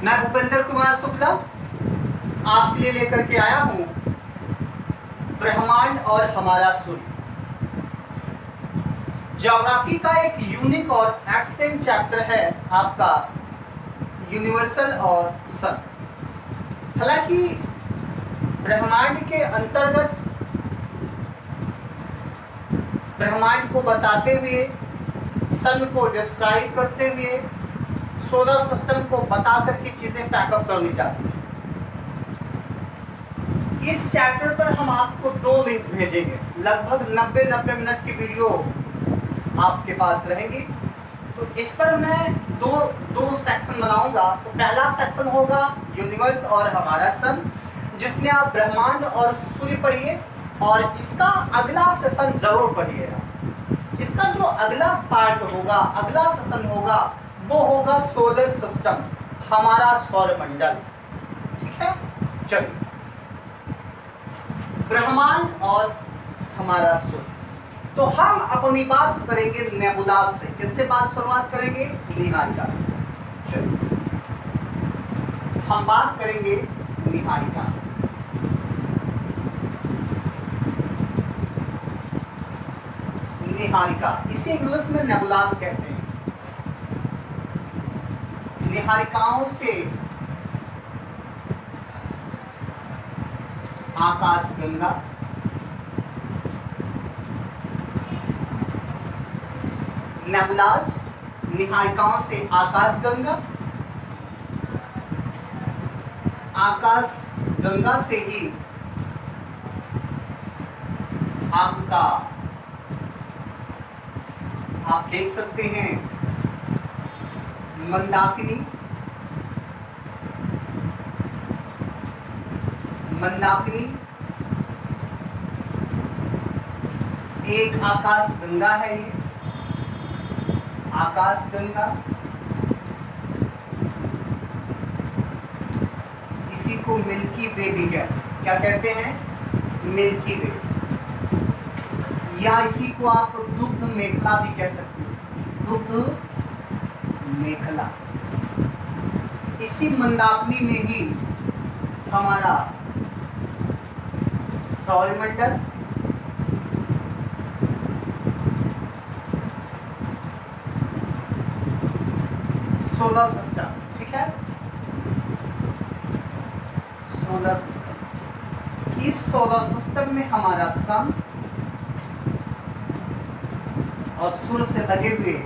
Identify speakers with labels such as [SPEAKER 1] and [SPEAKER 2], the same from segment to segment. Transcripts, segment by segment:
[SPEAKER 1] मैं भूपेंद्र कुमार शुक्ला आपके लिए लेकर के आया हूं ब्रह्मांड और हमारा सूर्य। ज्योग्राफी का एक यूनिक और एक्सटेंट चैप्टर है आपका यूनिवर्सल और सन। हालांकि ब्रह्मांड के अंतर्गत ब्रह्मांड को बताते हुए, सन को डिस्क्राइब करते हुए, सोलर सिस्टम को बता करके चीजें पैकअप करनी चाहती हैं। इस चैप्टर पर हम आपको 2 लिंक भेजेंगे। लगभग 90 मिनट की वीडियो आपके पास रहेगी। तो इस पर मैं दो सेक्शन बनाऊंगा। तो पहला सेक्शन होगा यूनिवर्स और हमारा सन, जिसमें आप ब्रह्मांड और सूर्य पढ़िए, और इसका अगला सेशन जरूर पढ़िएगा। इसका जो अगला पार्ट होगा, अगला सेशन होगा, वो होगा सोलर सिस्टम, हमारा सौरमंडल। ठीक है, चलिए ब्रह्मांड और हमारा सूर्य। तो हम अपनी बात करेंगे नेबुलास से। किससे बात शुरुआत करेंगे? निहारिका से। चलिए हम बात करेंगे निहारिका। निहारिका इसे इंग्लिश में नेबुलास कहते हैं। निहारिकाओं से आकाशगंगा, नेबुलास निहारिकाओं से आकाशगंगा, आकाशगंगा से ही आपका आप देख सकते हैं मंदाकिनी, मंदाकिनी एक आकाश गंगा है। ये आकाश गंगा, इसी को मिल्की वे भी क्या कहते हैं? मिल्की वे, या इसी को आप दुग्ध मेखला भी कह सकते हैं। दुग्ध मेखला, इसी मंदाकिनी में ही हमारा सौरमंडल, सोलर सिस्टम। ठीक है, सोलर सिस्टम। इस सोलर सिस्टम में हमारा सन और सूर्य से लगे हुए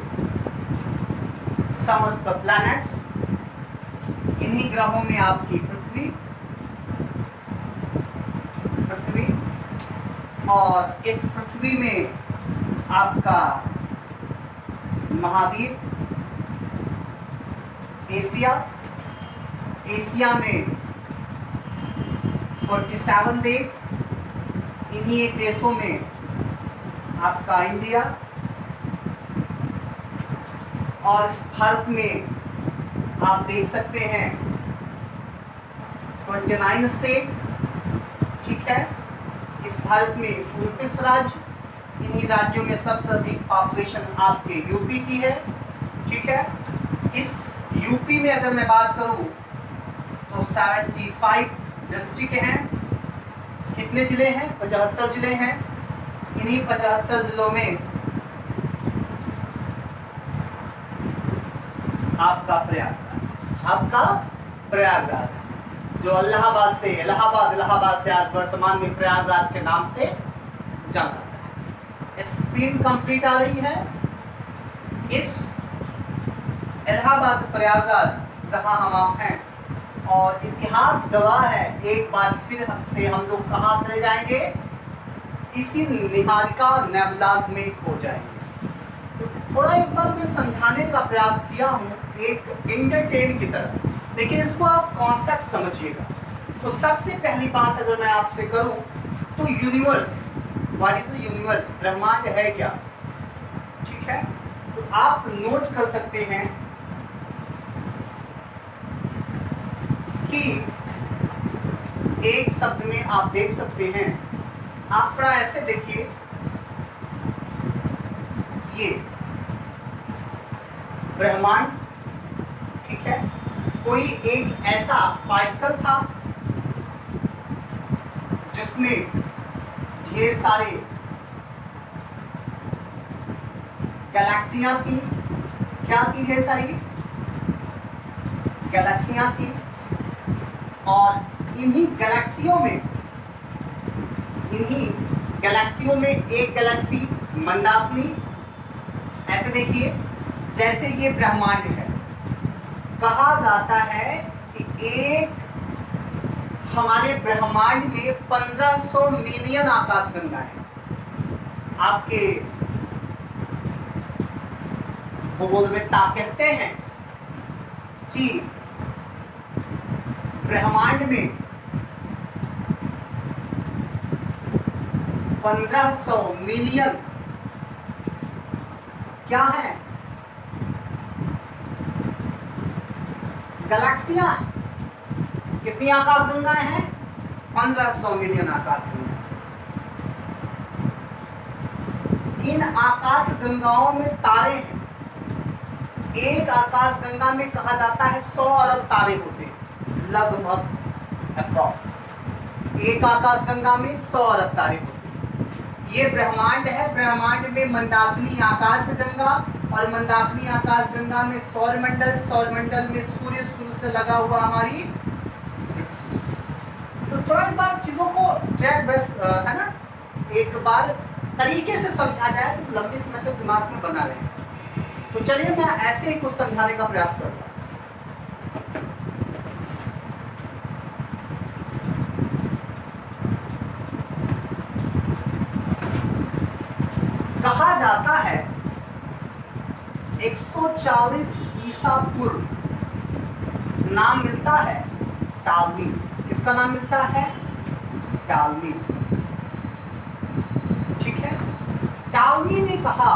[SPEAKER 1] समस्त प्लैनेट्स, इन्हीं ग्रहों में आपकी पृथ्वी, और इस पृथ्वी में आपका महाद्वीप एशिया, एशिया में 47 देश, इन्हीं देशों में आपका इंडिया, और इस भारत में आप देख सकते हैं 29 स्टेट। ठीक है, इस भारत में 29 राज्य, इन्हीं राज्यों में सबसे अधिक पॉपुलेशन आपके यूपी की है। ठीक है, इस यूपी में अगर मैं बात करूं तो 75 डिस्ट्रिक्ट हैं। कितने जिले हैं? 75 जिले हैं। इन्हीं 75 जिलों में आपका प्रयागराज, जो इलाहाबाद से आज वर्तमान में प्रयागराज के नाम से जाना जाता है। स्क्रीन कंप्लीट आ रही है। इस इलाहाबाद प्रयागराज जहां हम आप हैं, और इतिहास गवाह है, एक बार फिर से हम लोग कहाँ चले जाएंगे? इसी निहारिका नेबुलास में खो जाएंगे। तो थोड़ा एक बार मैं समझाने का प्रयास किया हूँ, एक एंटरटेन की तरह, लेकिन इसको आप कॉन्सेप्ट समझिएगा। तो सबसे पहली बात अगर मैं आपसे करूं तो यूनिवर्स, व्हाट इज यूनिवर्स? ब्रह्मांड है क्या? ठीक है, तो आप नोट कर सकते हैं कि एक शब्द में आप देख सकते हैं, आप थोड़ा ऐसे देखिए, ये ब्रह्मांड, ठीक है, कोई एक ऐसा पार्टिकल था जिसमें ढेर सारे गैलेक्सियां थी। क्या थी? ढेर सारी गैलेक्सियां थी, और इन्हीं गैलेक्सियों में एक गैलेक्सी मंदाकिनी। ऐसे देखिए, जैसे ये ब्रह्मांड है, कहा जाता है कि एक हमारे ब्रह्मांड में 1500 मिलियन आकाशगंगा है। आपके भूगोलवेत्ता कहते हैं कि ब्रह्मांड में 1500 मिलियन क्या है? गैलेक्सियां। कितनी आकाशगंगाएं हैं? 1500 मिलियन आकाशगंगा। इन आकाशगंगाओं में तारे हैं। एक आकाशगंगा में कहा जाता है 100 अरब तारे होते हैं, लगभग अप्रॉक्स। एक आकाशगंगा में 100 अरब तारे होते हैं। ये ब्रह्मांड है। ब्रह्मांड में मंदाकिनी आकाशगंगा, और मंदाकिनी आकाशगंगा में सौरमंडल, सौरमंडल में सूर्य, सूर्य से लगा हुआ हमारी। तो थोड़ा एक बार चीजों को ट्रैक बेस है ना, एक बार तरीके से समझा जाए तो लंबे समय तक दिमाग में बना रहे। तो चलिए मैं ऐसे ही कुछ समझाने का प्रयास करता हूं। कहा जाता है 140 ईसा पूर्व नाम मिलता है टालमी। किसका नाम मिलता है? टालमी। ठीक है। टालमी ने कहा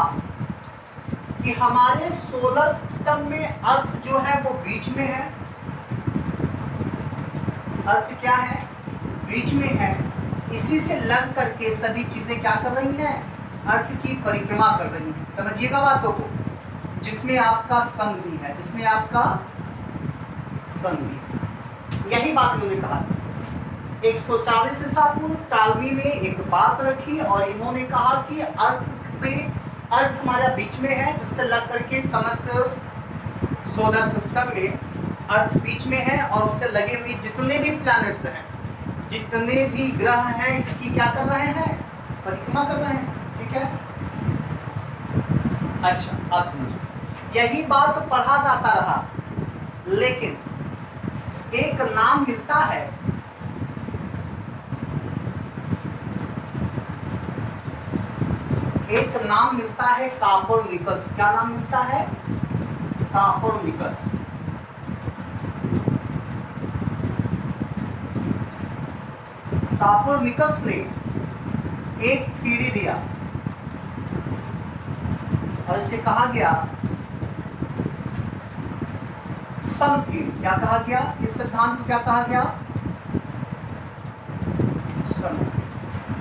[SPEAKER 1] कि हमारे सोलर सिस्टम में अर्थ जो है वो बीच में है। अर्थ क्या है? बीच में है। इसी से लग करके सभी चीजें क्या कर रही हैं? अर्थ की परिक्रमा कर रही हैं। समझिएगा बातों को। जिसमें आपका सन भी है, जिसमें आपका सन भी। यही बात उन्होंने कहा। 140 ईसा पूर्व टालमी ने एक बात रखी और इन्होंने कहा कि अर्थ हमारा बीच में है, जिससे लग करके समस्त सोलर सिस्टम में अर्थ बीच में है, और उससे लगे हुए जितने भी प्लैनेट्स हैं, जितने भी ग्रह हैं, इसकी क्या कर रहे हैं? परिक्रमा कर रहे हैं। ठीक है। अच्छा, आप समझिए। यही बात पढ़ा जाता रहा, लेकिन एक नाम मिलता है, एक नाम मिलता है कापोर्निकस। क्या नाम मिलता है? कापोर्निकस। कापोर्निकस ने एक थ्योरी दिया और इसे कहा गया सन थ्योरी। क्या कहा गया? इस सिद्धांत को क्या कहा गया? सन।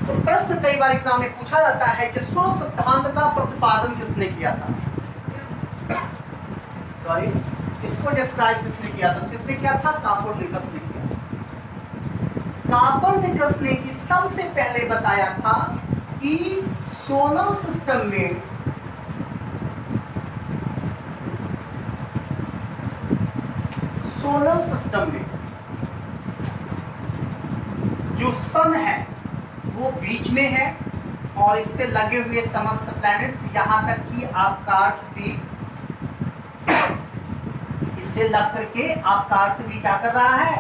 [SPEAKER 1] तो प्रश्न कई बार एग्जाम में पूछा जाता है कि सूर्य सिद्धांत का प्रतिपादन किसने किया था? सॉरी, इसको डिस्क्राइब किसने किया था? किसने किया था? कापोर्निकस ने किया। कापोर्निकस ने ही सबसे पहले बताया था कि सोलर सिस्टम में जो सन है वो बीच में है, और इससे लगे हुए समस्त प्लैनेट्स, यहां तक कि आपका अर्थ भी, इससे लग करके आपका अर्थ भी क्या कर रहा है?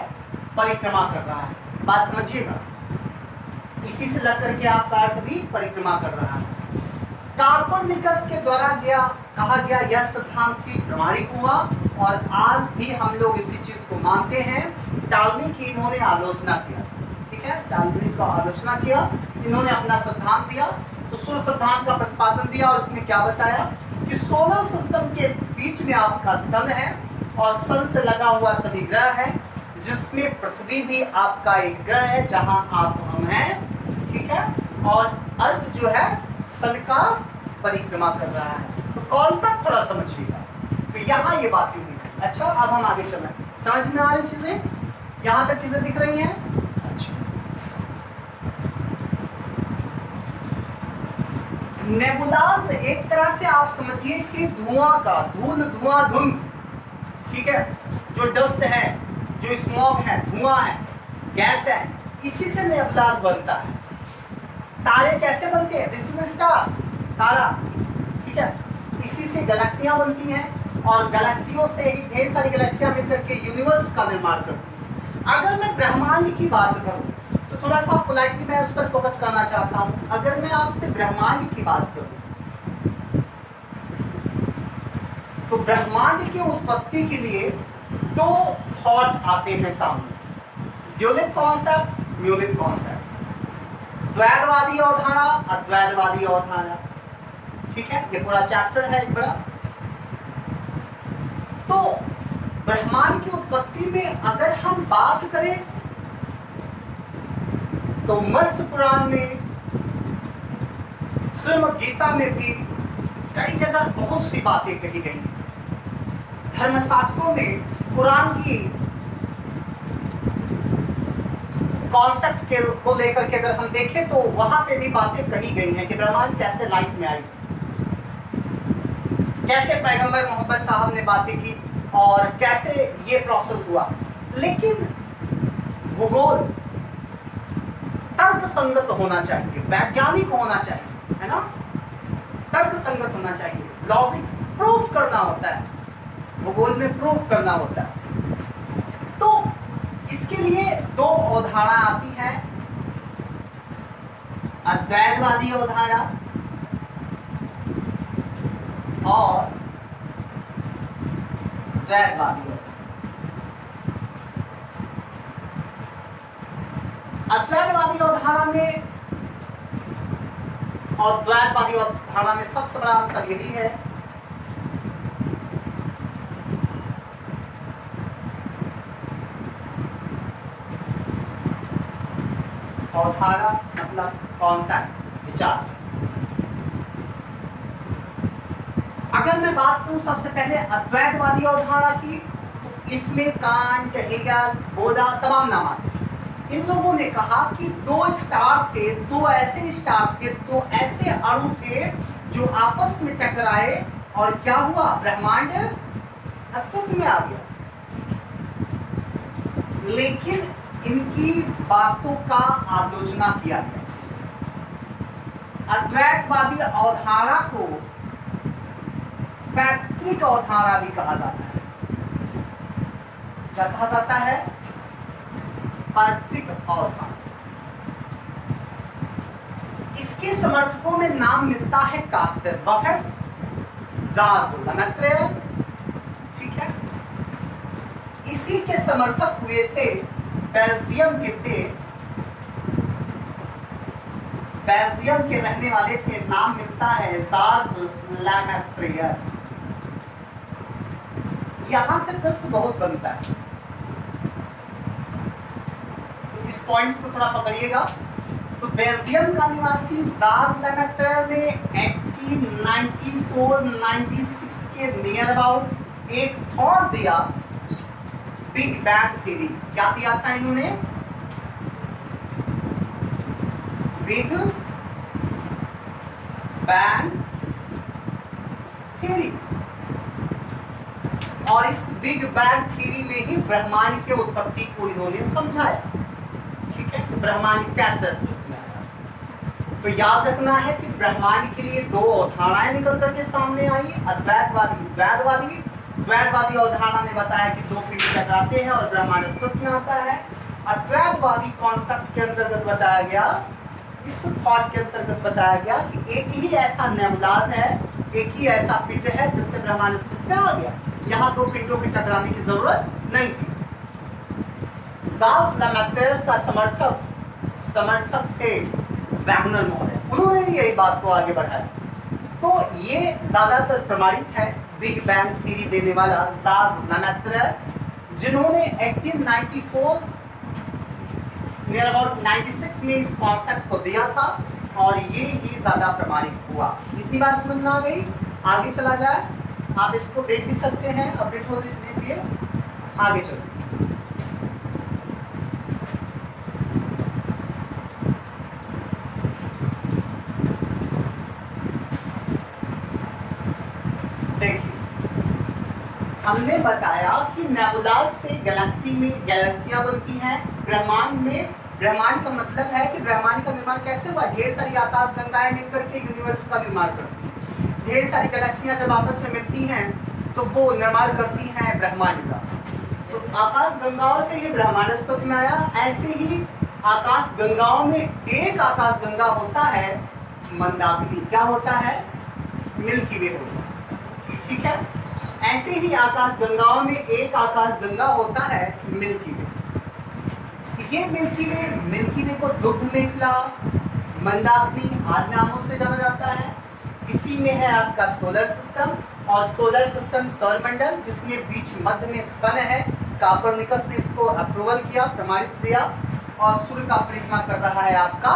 [SPEAKER 1] परिक्रमा कर रहा है। बात समझिएगा। इसी से लग करके आपका अर्थ भी परिक्रमा कर रहा है। कापोर्निकस के द्वारा कहा गया यह सिद्धांत ही प्रमाणिक हुआ, और आज भी हम लोग इसी चीज को मानते हैं। टालमी की इन्होंने आलोचना किया। ठीक है, टालमी का आलोचना किया, इन्होंने अपना सिद्धांत दिया, तो सूर्य सिद्धांत का प्रतिपादन दिया, और इसमें क्या बताया कि सोलर सिस्टम के बीच में आपका सन है, और सन से लगा हुआ सभी ग्रह है, जिसमें पृथ्वी भी आपका एक ग्रह है, जहां आप हम हैं। ठीक है, और अर्थ जो है सन का परिक्रमा कर रहा है। तो कॉन्सेप्ट थोड़ा समझिएगा। तो यहाँ ये बातें हुई। अच्छा, अब हम आगे चलें। समझ में आ रही चीजें? यहां तक चीजें दिख रही हैं? अच्छा, नेबुलाज एक तरह से आप समझिए कि धुआं का, धुआं धुंध, ठीक है, जो डस्ट है, जो स्मॉग है, धुआं है, गैस है, इसी से नेबुलाज बनता है। तारे कैसे बनते हैं? दिस इज स्टार, तारा, ठीक है, इसी से गैलेक्सियां बनती हैं और गैलेक्सियों से ही ढेर सारी गैलेक्सियां मिलकर के यूनिवर्स का निर्माण करती हैं। अगर मैं ब्रह्मांड की बात करूं तो थोड़ा सा पोलाइटली मैं उस पर फोकस करना चाहता हूं। अगर मैं आपसे ब्रह्मांड की बात करूं तो ब्रह्मांड की उत्पत्ति के लिए दो थॉट आते हैं सामने, ड्यूलिप कॉन्सेप्ट, म्यूलिप कॉन्सेप्ट, द्वैतवादी अवधारणा, अद्वैतवादी अवधारणा, ठीक है, ये पूरा चैप्टर है एक बड़ा। तो ब्रह्मांड की उत्पत्ति में अगर हम बात करें तो मत्स्य पुराण में, श्रीमद् गीता में भी कई जगह बहुत सी बातें कही गई हैं। धर्मशास्त्रों में कुरान की कॉन्सेप्ट को लेकर के अगर हम देखें तो वहां पे भी बातें कही गई हैं कि ब्रह्मांड कैसे लाइफ में आई, कैसे पैगंबर मोहम्मद साहब ने बातें की और कैसे ये प्रोसेस हुआ। लेकिन भूगोल तर्क संगत होना चाहिए, वैज्ञानिक होना चाहिए, है ना, तर्क संगत होना चाहिए, लॉजिक प्रूफ करना होता है, भूगोल में प्रूफ करना होता है। तो इसके लिए दो अवधारणा आती है, अद्वैतवादी अवधारणा और द्वैतवादी अवधारणा। अद्वैतवादी अवधारणा में और द्वैतवादी अवधारणा में सबसे बड़ा अंतर यही है अवधारणा मतलब कॉन्सेप्ट, विचार। अगर मैं बात करूं सबसे पहले अद्वैतवादी अवधारणा की, तो इसमें कांट, हेगल, बोधा तमाम नाम आते हैं। इन लोगों ने कहा कि दो स्टार थे, दो ऐसे स्टार थे, दो ऐसे अणु थे जो आपस में टकराए और क्या हुआ, ब्रह्मांड अस्तित्व में आ गया। लेकिन इनकी बातों का आलोचना किया गया। अद्वैतवादी अवधारणा को पैतृक अवधारणा भी कहा जाता है। क्या कहा जाता है? पैतृक अवधारणा। इसके समर्थकों में नाम मिलता है कास्टर, बफेट, जार्ज लमेत्रियर, ठीक है। इसी के समर्थक हुए थे बेल्जियम के थे, बेल्जियम के रहने वाले थे, नाम मिलता है जार्ज लमेत्रियर। यहां से प्रश्न बहुत बनता है, तो इस पॉइंट्स को थोड़ा पकड़िएगा। तो बेल्जियम का निवासी जार्ज लमेत्रियर ने 1894-96 के नियर अबाउट एक थॉट दिया, बिग बैंग थ्योरी। क्या दिया था इन्होंने? Big bang theory. और इस बिग बैंग थ्योरी में ही ब्रह्मांड के उत्पत्ति को इन्होंने समझाया, ठीक है, तो ब्रह्मांड कैसे अस्तित्व में आया। तो याद रखना है कि ब्रह्मांड के लिए दो अवधारणाएं निकल करके सामने आई, अद्वैतवादी, द्वैतवादी। द्वैतवादी अवधारणा ने बताया कि दो पिंड टकराते हैं और ब्रह्मांड अस्तित्व में आता है। अद्वैतवादी कॉन्सेप्ट के अंतर्गत बताया गया, इस थॉट के अंतर्गत बताया गया कि एक ही ऐसा नेबुलाज है, एक ही ऐसा पिंड है जिससे ब्रह्मांड अस्तित्व में आ गया, यहाँ दो पिंडों के टकराने की जरूरत नहीं थी। जार्ज लमेत्रियर का समर्थक थे वैगनर महोदय, उन्होंने यही बात को आगे बढ़ाया। तो ये ज्यादातर प्रमाणित है, बिग बैंग थ्योरी देने वाला जार्ज लमेत्रियर, जिन्होंने 1894 नियर अबाउट 96 में इस कॉन्सेप्ट को दिया था और ये ही ज्यादा प्रमाणित हुआ। इतनी बात समझ में आ गई? आगे चला जाए, आप इसको देख भी सकते हैं, अपडेट हो लीजिए। आगे चलो। देखिए, हमने बताया कि नेबुलाज से गैलेक्सी में गैलेक्सियां बनती हैं। ब्रह्मांड में, ब्रह्मांड का मतलब है कि ब्रह्मांड का निर्माण कैसे हुआ? ढेर सारी आकाश गंगाएं मिलकर के यूनिवर्स का निर्माण करती हैं। ढेर सारी गैलेक्सियां जब आपस में मिलती हैं तो वो निर्माण करती हैं ब्रह्मांड का। तो आकाश गंगाओं से ही ब्रह्मांड अस्तित्व में आया। ऐसे ही आकाश गंगाओं में एक आकाश गंगा होता है मंदाकिनी। क्या होता है? मिल्की वे होता है। ठीक है, ऐसे ही आकाश गंगाओं में एक आकाश गंगा होता है मिल्की वे। ये मिल्की वे को दुग्ध मेखला, मंदाकिनी आदि नामों से जाना जाता है। इसी में है आपका सोलर सिस्टम, और सोलर सिस्टम सौरमंडल, जिसमें बीच मध्य में सन है। कोपरनिकस ने इसको अप्रूवल किया, प्रमाणित किया, और सूर्य का परिक्रमा कर रहा है आपका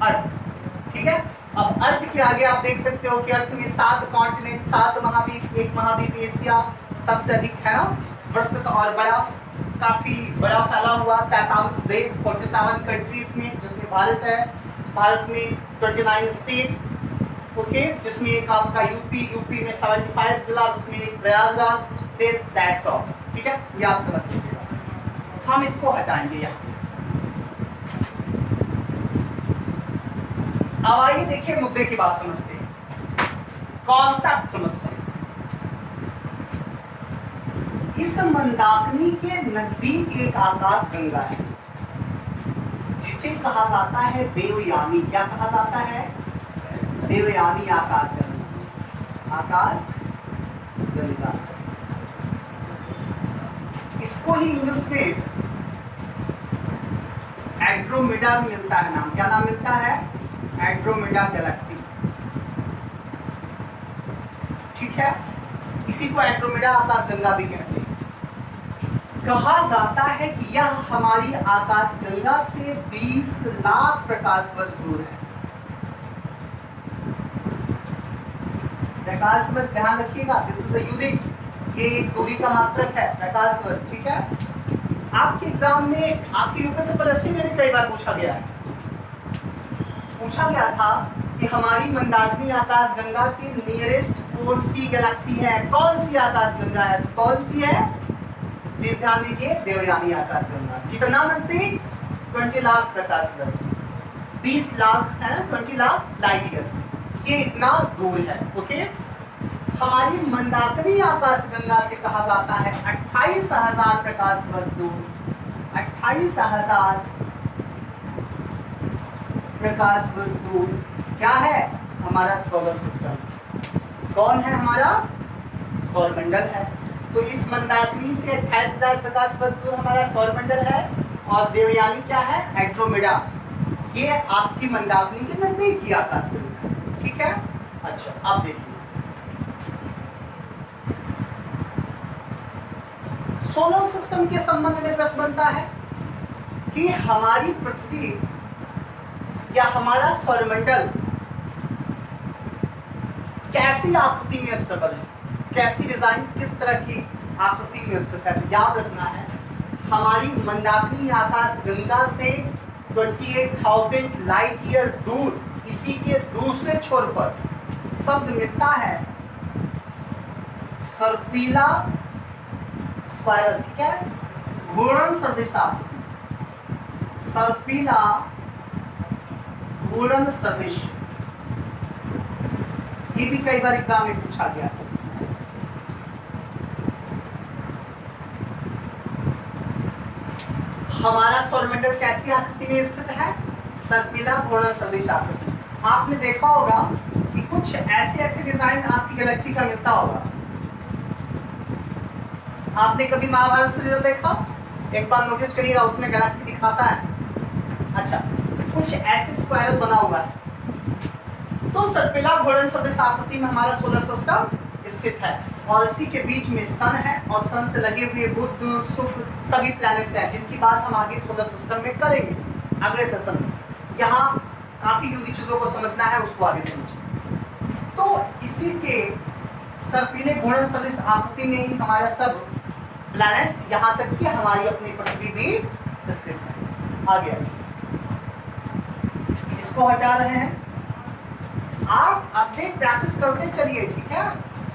[SPEAKER 1] अर्थ। ठीक है, अब अर्थ के आगे आप देख सकते हो कि अर्थ में 7 कॉन्टिनेंट, 7 महाद्वीप, एक महाद्वीप एशिया सबसे अधिक है ना विस्तृत और बड़ा, काफी बड़ा फैला हुआ। 47 देश, 47 कंट्रीज में, जिसमें भारत है। भारत में 29 स्टेट, ओके, जिसमें एक आपका यूपी में 75 जिला, जिसमें एक प्रयागराज, दैट्स ऑल। ठीक है, ये आप समझ लीजिएगा। हम इसको हटाएंगे यहाँ। अब आइए देखिए, मुद्दे की बात समझते हैं, कॉन्सेप्ट समझते हैं। इस मंदाकिनी के नजदीक एक आकाश गंगा है जिसे कहा जाता है देवयानी। क्या कहा जाता है? देवयानी आकाश गंगा। आकाश गंगा, इसको ही इंग्लिश में एंड्रोमेडा मिलता है नाम। क्या नाम मिलता है? Andromeda Galaxy. ठीक है, इसी को एंड्रोमेडा आकाश गंगा भी कहते हैं। कहा जाता है कि यह हमारी आकाश गंगा से 20 लाख प्रकाश वर्ष दूर है। प्रकाश वर्ष ध्यान रखिएगा, दिस इज अ यूनिट, ये एक दूरी का मात्रक है, प्रकाश वर्ष। ठीक है, आपके एग्जाम में, आपके यूपीएससी में भी कई बार पूछा गया है। पूछा गया था कि हमारी मंदाकिनी आकाश गंगा के नियरेस्ट कौन सी गैलेक्सी है, कौन सी आकाश गंगा है? तो कौन सी है? प्लीज ध्यान दीजिए, देवयानी आकाश गंगा। कितना नजदीक? 20 लाख प्रकाश वर्ष, 20 लाख है ना, 20 लाख लाइट ईयर्स, ये इतना दूर है। ओके, हमारी मंदाकिनी आकाश गंगा से कहा जाता है 28,000 प्रकाश वर्ष दूर। 28,000 प्रकाश वर्ष दूर क्या है? हमारा सोलर सिस्टम। कौन है? हमारा सौरमंडल है। तो इस मंदाकिनी से 28,000 प्रकाश वर्ष दूर हमारा सौरमंडल है, और देवयानी क्या है? एंड्रोमेडा। ये आपकी मंदाकिनी के नजदीक की आकाश गंगा है। ठीक है, अच्छा अब देखिए, सोलर सिस्टम के संबंध में प्रश्न बनता है कि हमारी पृथ्वी या हमारा सौरमंडल कैसी आकृति में स्थित है, कैसी डिजाइन, किस तरह की आकृति में स्थित है। याद रखना है, हमारी मंदाकिनी आकाश गंगा से 28,000 लाइट ईयर दूर, इसी के दूसरे छोर पर शब्द मिलता है सर्पिला स्पाइरल। ठीक है, घूर्णन सदिशा, सर्पिला घूर्णन सदिश, ये भी कई बार एग्जाम में पूछा गया। हमारा सौरमंडल कैसी आकृति में स्थित है? सर्पिला घूर्णन सदिश आकृति। आपने देखा होगा कि कुछ ऐसे डिजाइन आपकी गैलेक्सी का मिलता होगा। आपने कभी महाभारत सीरियल देखा? एक बार नोटिस करिएगा, उसमें गैलेक्सी दिखाता है। अच्छा, कुछ ऐसे स्क्वायरल बना हुआ है, तो सर्पिला घूर्णन सदिश आकृति में हमारा सोलर सिस्टम स्थित है, और इसी के बीच में सन है, और सन से लगे हुए बुध, शुक्र, सभी प्लैनेट्स हैं, जिनकी बात हम आगे सोलर सिस्टम में करेंगे अगले सेशन में। यहाँ काफी यूनिक चीजों को समझना है, उसको आगे समझिए। तो इसी के सर्पिले घूर्णन सदिश आकृति में ही हमारा सब प्लैनेट्स, यहाँ तक कि हमारी अपनी पृथ्वी भी स्थित है। आ गया, इसको हटा रहे हैं। आप अपने प्रैक्टिस करते चलिए, ठीक है।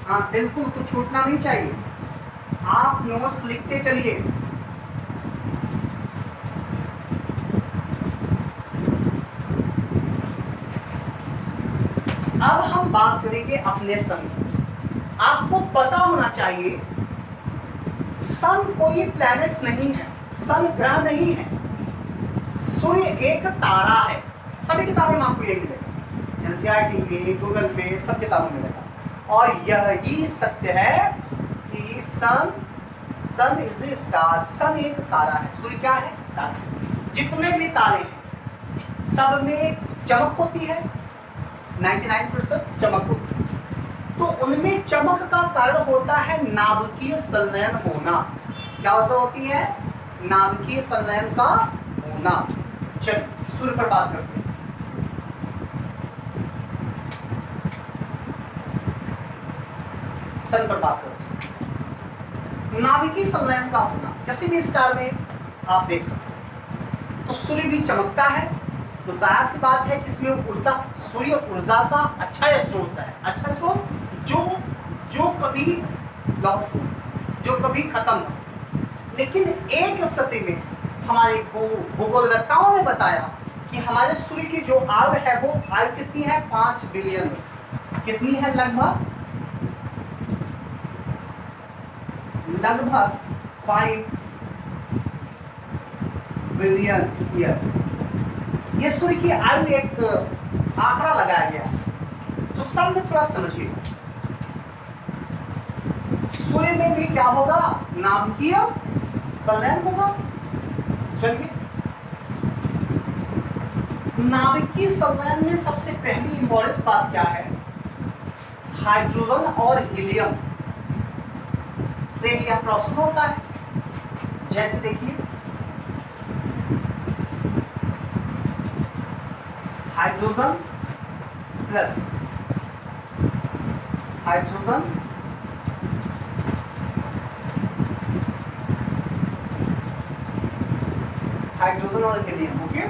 [SPEAKER 1] हाँ बिल्कुल, कुछ छूटना नहीं चाहिए। आप नोट्स लिखते चलिए। अब हम बात करेंगे अपने सन की। आपको पता होना चाहिए सन कोई प्लैनेट्स नहीं है, सन ग्रह नहीं है, सूर्य एक तारा है। सभी किताबों में आपको ये मिलेगा, एनसीईआरटी पे, गूगल पे, सब किताबों में मिलेगा। और यही सत्य है कि सन इज ए स्टार, सन एक तारा है। सूर्य क्या है? तारा। जितने भी तारे हैं सब में चमक होती है, 99% चमक होती है। तो उनमें चमक का कारण होता है नाभिकीय संलयन होना। क्या वजह होती है? नाभिकीय संलयन का होना। चलिए सूर्य पर बात करते हैं। सन पर बात करते हैं। नाभिकीय संलयन का होना किसी भी स्टार में आप देख सकते हैं। तो सूर्य भी चमकता है, तो जाहिर सी बात है कि इसमें ऊर्जा, सूर्य ऊर्जा का अच्छा स्रोत है। अच्छा स्रोत जो कभी लॉस हो, जो कभी खत्म हो। लेकिन एक स्थिति में हमारे भूगोलवेत्ताओं ने बताया कि हमारे सूर्य की जो आयु है वो आयु कितनी है? 5 बिलियन। कितनी है? लगभग 5 बिलियन ईयर। ये सूर्य की आयु एक आंकड़ा लगाया गया। तो सब में थोड़ा समझिए, सूर्य में भी क्या होगा? नाभिकीय संलयन होगा। चलिए, नाभिकीय संलयन में सबसे पहली इंपॉर्टेंट बात क्या है? हाइड्रोजन और हीलियम से यह प्रोसेस होता है। जैसे देखिए, हाइड्रोजन प्लस हाइड्रोजन और हीलियम। ओके,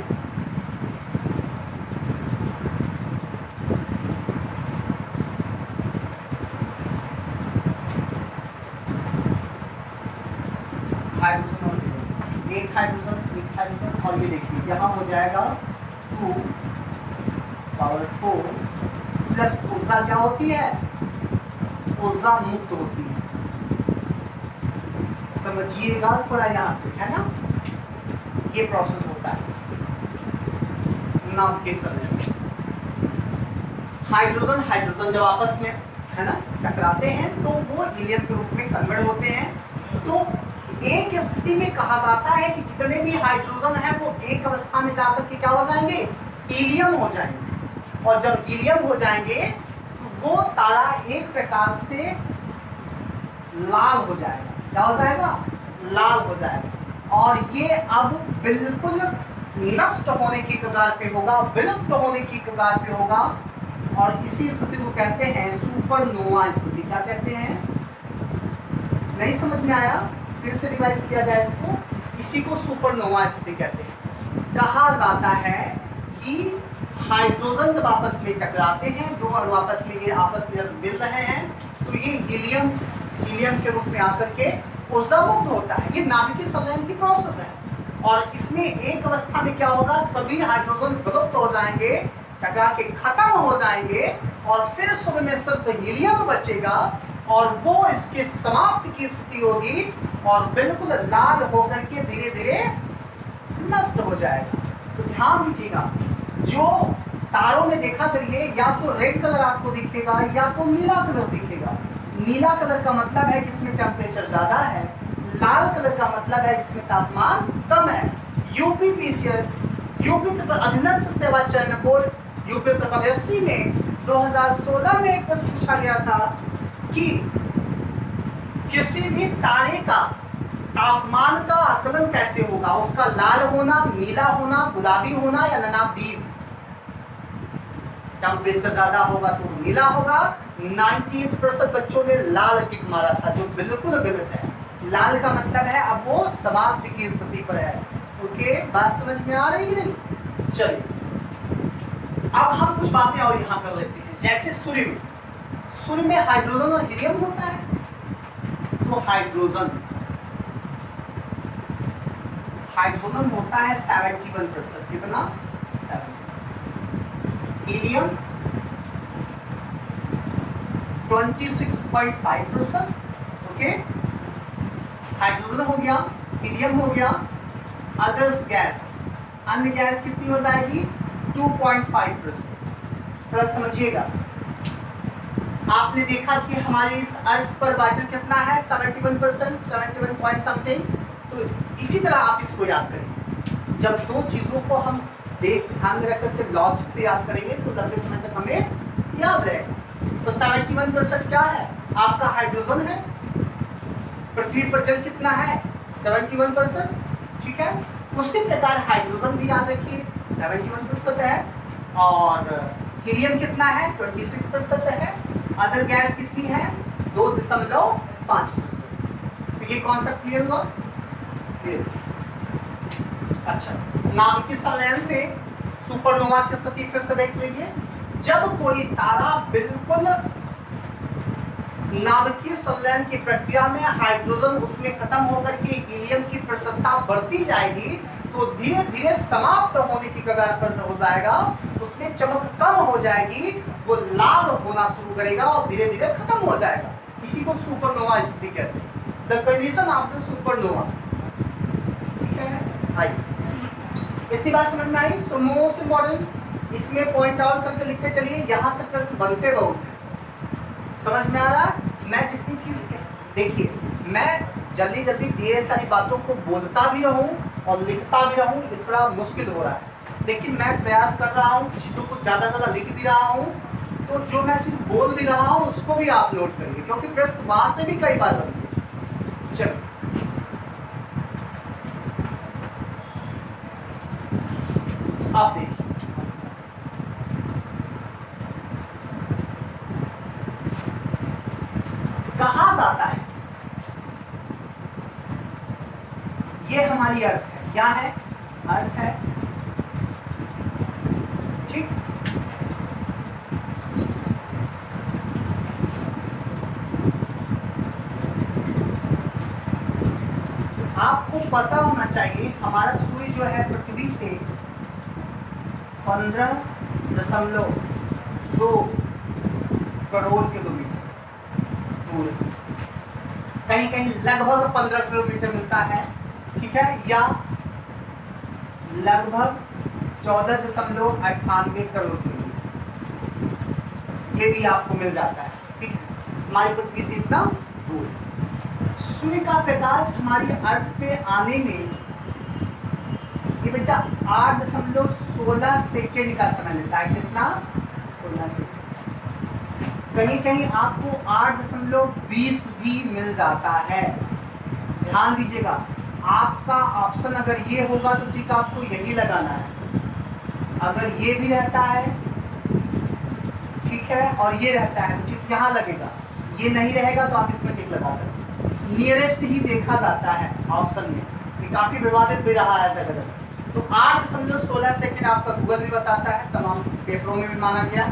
[SPEAKER 1] हाइड्रोजन और हीलियम, एक हाइड्रोजन और ये देखिए यहाँ हो जाएगा 2 पावर 4 प्लस ऊर्जा क्या होती है? ऊर्जा मुक्त होती है। समझिएगा थोड़ा यहाँ पे, है ना? ये प्रोसेस होता है नाभिकीय संलयन। हाइड्रोजन जब आपस में, है ना, टकराते हैं तो वो हीलियम के रूप में कन्वर्ट होते हैं। तो एक स्थिति में कहा जाता है कि जितने भी हाइड्रोजन है वो एक अवस्था में जाकर के क्या हो जाएंगे? हीलियम हो जाएंगे। और जब हीलियम हो जाएंगे तो वो तारा एक प्रकार से लाल हो जाएगा। क्या हो जाएगा? लाल हो जाएगा। और ये अब बिल्कुल नष्ट होने की कगार पे होगा, विलुप्त होने की कगार पे होगा। और इसी स्थिति को कहते हैं सुपरनोवा स्थिति। क्या कहते हैं? नहीं समझ में आया? फिर से रिवाइज किया जाए इसको। इसी को सुपरनोवा स्थिति कहते हैं। कहा जाता है कि हाइड्रोजन जब आपस में टकराते हैं, दो अणु आपस में जब मिल रहे हैं तो ये हीलियम के रूप में आकर के ऊर्जा मुक्त होता है। ये नाभिकीय संलयन की प्रोसेस है। और इसमें एक अवस्था में क्या होगा? सभी हाइड्रोजन विलुप्त हो जाएंगे, टकरा के खत्म हो जाएंगे और फिर सूर्य में सिर्फ हीलियम बचेगा और वो इसके समाप्त की स्थिति होगी और बिल्कुल लाल होकर के धीरे धीरे नष्ट हो जाएगा। तो ध्यान दीजिएगा, जो तारों में देखा करिए, या तो रेड कलर आपको दिखेगा या तो नीला कलर दिखेगा। नीला कलर का मतलब है कि इसमें टेम्परेचर ज्यादा है, लाल कलर का मतलब है कि इसमें तापमान कम है। यूपीपीसीएस, यूपी अधीनस्थ सेवा चयन बोर्ड यूपी में 2016 में एक प्रश्न पूछा गया था कि किसी भी तारे का तापमान का आकलन कैसे होगा? उसका लाल होना, नीला होना, गुलाबी होना या ननाबदीज। टेम्परेचर ज्यादा होगा तो नीला होगा। 98% बच्चों ने लाल टिक मारा था, जो बिल्कुल गलत है। लाल का मतलब है अब वो समाप्ति की स्थिति पर है। ओके, बात समझ में आ रही है कि नहीं? चलिए अब हम कुछ बातें और यहाँ कर लेते हैं। जैसे सूर्य में हाइड्रोजन और हीलियम होता है, तो हाइड्रोजन होता है 71%। कितना? 70%। हीलियम 26.5%। ओके, हाइड्रोजन हो गया, हीलियम हो गया। अदर्स गैस, अन्य गैस कितनी हो जाएगी? 2.5%। थोड़ा समझिएगा, आपने देखा कि हमारे इस अर्थ पर वाटर कितना है? 71%, 71 पॉइंट समथिंग। तो इसी तरह आप इसको याद करेंगे। जब दो चीजों को हम ध्यान में रख करके लॉजिक से याद करेंगे तो लंबे समय तक हमें याद रहेगा। तो 71% क्या है? आपका हाइड्रोजन है। पृथ्वी पर जल कितना है? 71%। ठीक है, उसी प्रकार हाइड्रोजन भी याद रखिए 71% है, और हीलियम कितना है? 26% है। अदर गैस कितनी है? 2.5%। तो ये कॉन्सेप्ट क्लियर हुआ? अच्छा, नाभिकीय संलयन से सुपरनोवा की स्थिति फिर से देख लीजिए। जब कोई तारा बिल्कुल नाभिकीय संलयन की प्रक्रिया में हाइड्रोजन उसमें खत्म होकर के हीलियम की प्रसन्नता बढ़ती जाएगी, तो धीरे धीरे समाप्त होने की कगार पर हो जाएगा, उसमें चमक कम हो जाएगी, वो लाल होना शुरू करेगा और धीरे धीरे खत्म हो जाएगा। इसी को सुपरनोवा स्थिति कहते हैं, the condition of the supernova. ठीक है, आइए इतनी बात समझ में आई? सो मोस्ट इम्पोर्टेंट इसमें पॉइंट आउट करके लिखते चलिए, यहाँ से प्रश्न बनते बहुत हैं। समझ में आ रहा? मैं जितनी चीज देखिए, मैं जल्दी जल्दी ढेर सारी बातों को बोलता भी रहूं और लिखता भी रहूं, ये थोड़ा मुश्किल हो रहा है, लेकिन मैं प्रयास कर रहा हूं, चीज़ों को ज़्यादा ज़्यादा लिख भी रहा हूं। तो जो मैं चीज़ बोल भी रहा हूं उसको भी आप नोट करिए, क्योंकि प्रश्न वहां से भी कई बार बनते हैं। चलो आप देखिए, कहा जाता है ये हमारी अर्थ है। क्या है? अर्थ है। ठीक, आपको पता होना चाहिए हमारा सूर्य जो है पृथ्वी से 15.2 करोड़ किलोमीटर दूर है। कहीं कहीं लगभग 15 किलोमीटर मिलता है, ठीक है, या लगभग 14.98 करोड़ किलोमीटर, ये भी आपको मिल जाता है। ठीक, हमारी पृथ्वी से इतना दूर। सूर्य का प्रकाश हमारी अर्थ पे आने में ये बेटा 8.16 सेकेंड का समय लेता है। कितना? 16 सेकेंड। कहीं कहीं आपको 8.20 भी मिल जाता है। ध्यान दीजिएगा, आपका ऑप्शन अगर ये होगा तो ठीक आपको यही लगाना है। अगर ये भी रहता है, ठीक है, और ये रहता है तो ठीक यहाँ लगेगा। ये नहीं रहेगा तो आप इसमें टिक लगा सकते हैं। नियरेस्ट ही देखा जाता है ऑप्शन में, ये काफी विवादित भी रहा है जगह जगह। तो 8.16 सेकेंड आपका गूगल भी बताता है, तमाम पेपरों में भी माना गया।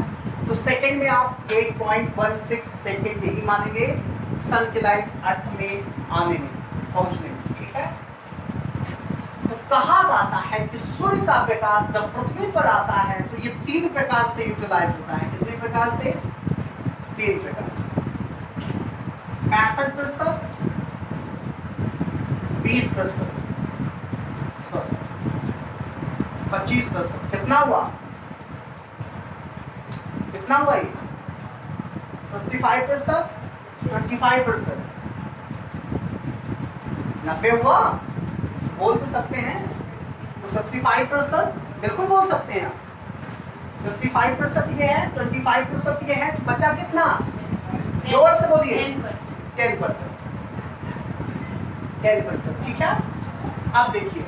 [SPEAKER 1] तो सेकेंड में आप 8.16 सेकेंड यही मानेंगे सन की लाइट अर्थ में आने में, पहुंचने में। ठीक है, तो कहा जाता है कि सूर्य का प्रकाश जब पृथ्वी पर आता है तो ये 3 प्रकार से यूटिलाइज होता है। कितने प्रकार से? 3 प्रकार से। 65%, 20%, 25%। कितना हुआ? कितना हुआ ये? 65%, 25%, 90 हुआ? बोल तो सकते हैं तो 65% बिल्कुल बोल सकते हैं। 65% ये है, 25% ये है, तो बचा कितना? जोर से बोलिए। 10%। 10%। ठीक है, अब देखिए,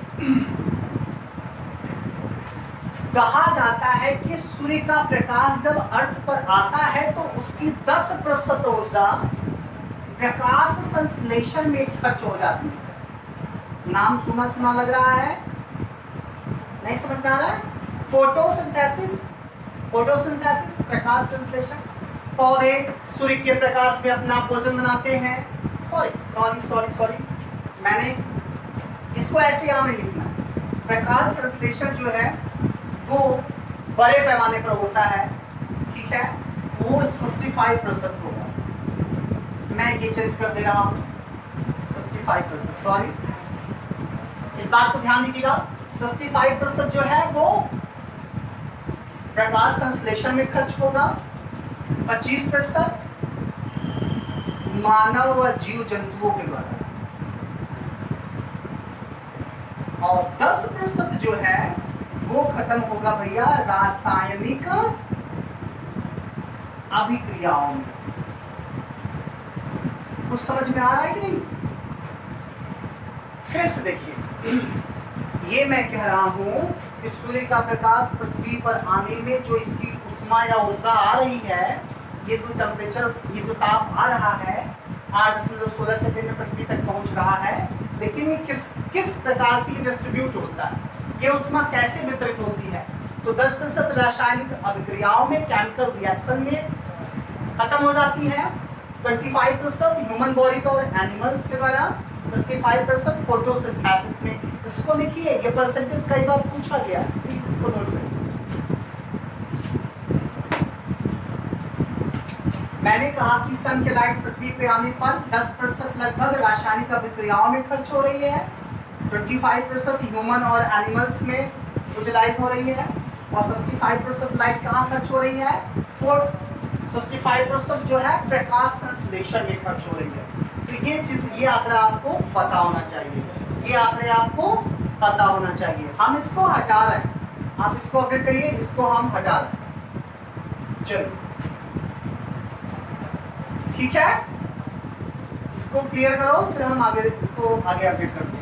[SPEAKER 1] कहा जाता है कि सूर्य का प्रकाश जब अर्थ पर आता है तो उसकी 10% ऊर्जा प्रकाश संश्लेषण में खर्च हो जाती है। नाम सुना सुना लग रहा है, नहीं समझ में आ रहा है? फोटोसिंथेसिस, फोटोसिंथेसिस प्रकाश संश्लेषण। पौधे सूर्य के प्रकाश में अपना भोजन बनाते हैं। सॉरी, मैंने इसको ऐसे यहाँ नहीं लिखना। प्रकाश संश्लेषण जो है वो बड़े पैमाने पर होता है, ठीक है, वो 65% होगा। मैं ये चेंज कर दे रहा हूँ 65%, सॉरी, इस बात को ध्यान दीजिएगा। 65% जो है वो प्रकाश संश्लेषण में खर्च होगा, 25% मानव व जीव जंतुओं के द्वारा, और 10% जो है वो खत्म होगा भैया रासायनिक अभिक्रियाओं में। कुछ समझ में आ रहा है कि नहीं? फिर से देखिए, ये मैं कह रहा हूं कि सूर्य का प्रकाश पृथ्वी पर आने में जो इसकी उष्मा या ऊर्जा आ रही है, ये जो टेम्परेचर, ये जो ताप आ रहा है 8.16 सेकेंड में पृथ्वी तक पहुंच रहा है, लेकिन ये किस प्रकार से डिस्ट्रीब्यूट होता है, ये उष्मा कैसे वितरित होती है? तो 10% रासायनिक अभिक्रियाओं में, केमिकल रिएक्शन में खत्म हो जाती है, 25% ह्यूमन बॉडीज और एनिमल्स के द्वारा, 65% फोटोसिंथेसिस में। इसको लिखिए, ये परसेंटेज कई बार पूछा गया, प्लीज इसको नोट करिए। मैंने कहा कि सन के लाइट पृथ्वी पे आने पर 10% लगभग रासायनिक अभिक्रियाओं में खर्च हो रही है, 25% ह्यूमन और एनिमल्स में यूटिलाइज हो रही है, और 65% लाइट कहाँ खर्च हो रही है? 65% जो है प्रकाश संश्लेषण में खर्च हो रही है। तो ये चीज, ये आंकड़ा आपको पता होना चाहिए, ये आंकड़े आपको पता होना चाहिए। हम इसको हटा रहे हैं, आप इसको अपडेट करिए, इसको हम हटा रहे हैं। चलिए ठीक है, इसको क्लियर करो, फिर हम आगे इसको आगे अपडेट करते हैं।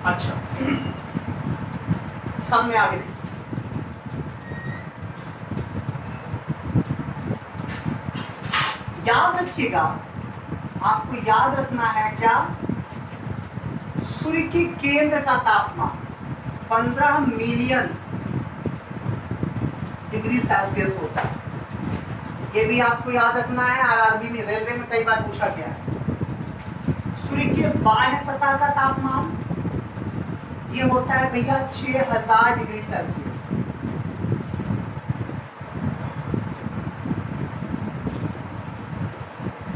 [SPEAKER 1] अच्छा, सम में आगे देखिए, याद रखिएगा, आपको याद रखना है क्या? सूर्य के केंद्र का तापमान 15 मिलियन डिग्री सेल्सियस होता है। ये भी आपको याद रखना है, आरआरबी में, रेलवे में कई बार पूछा गया है। सूर्य के बाह्य सतह का तापमान ये होता है भैया 6000 डिग्री सेल्सियस।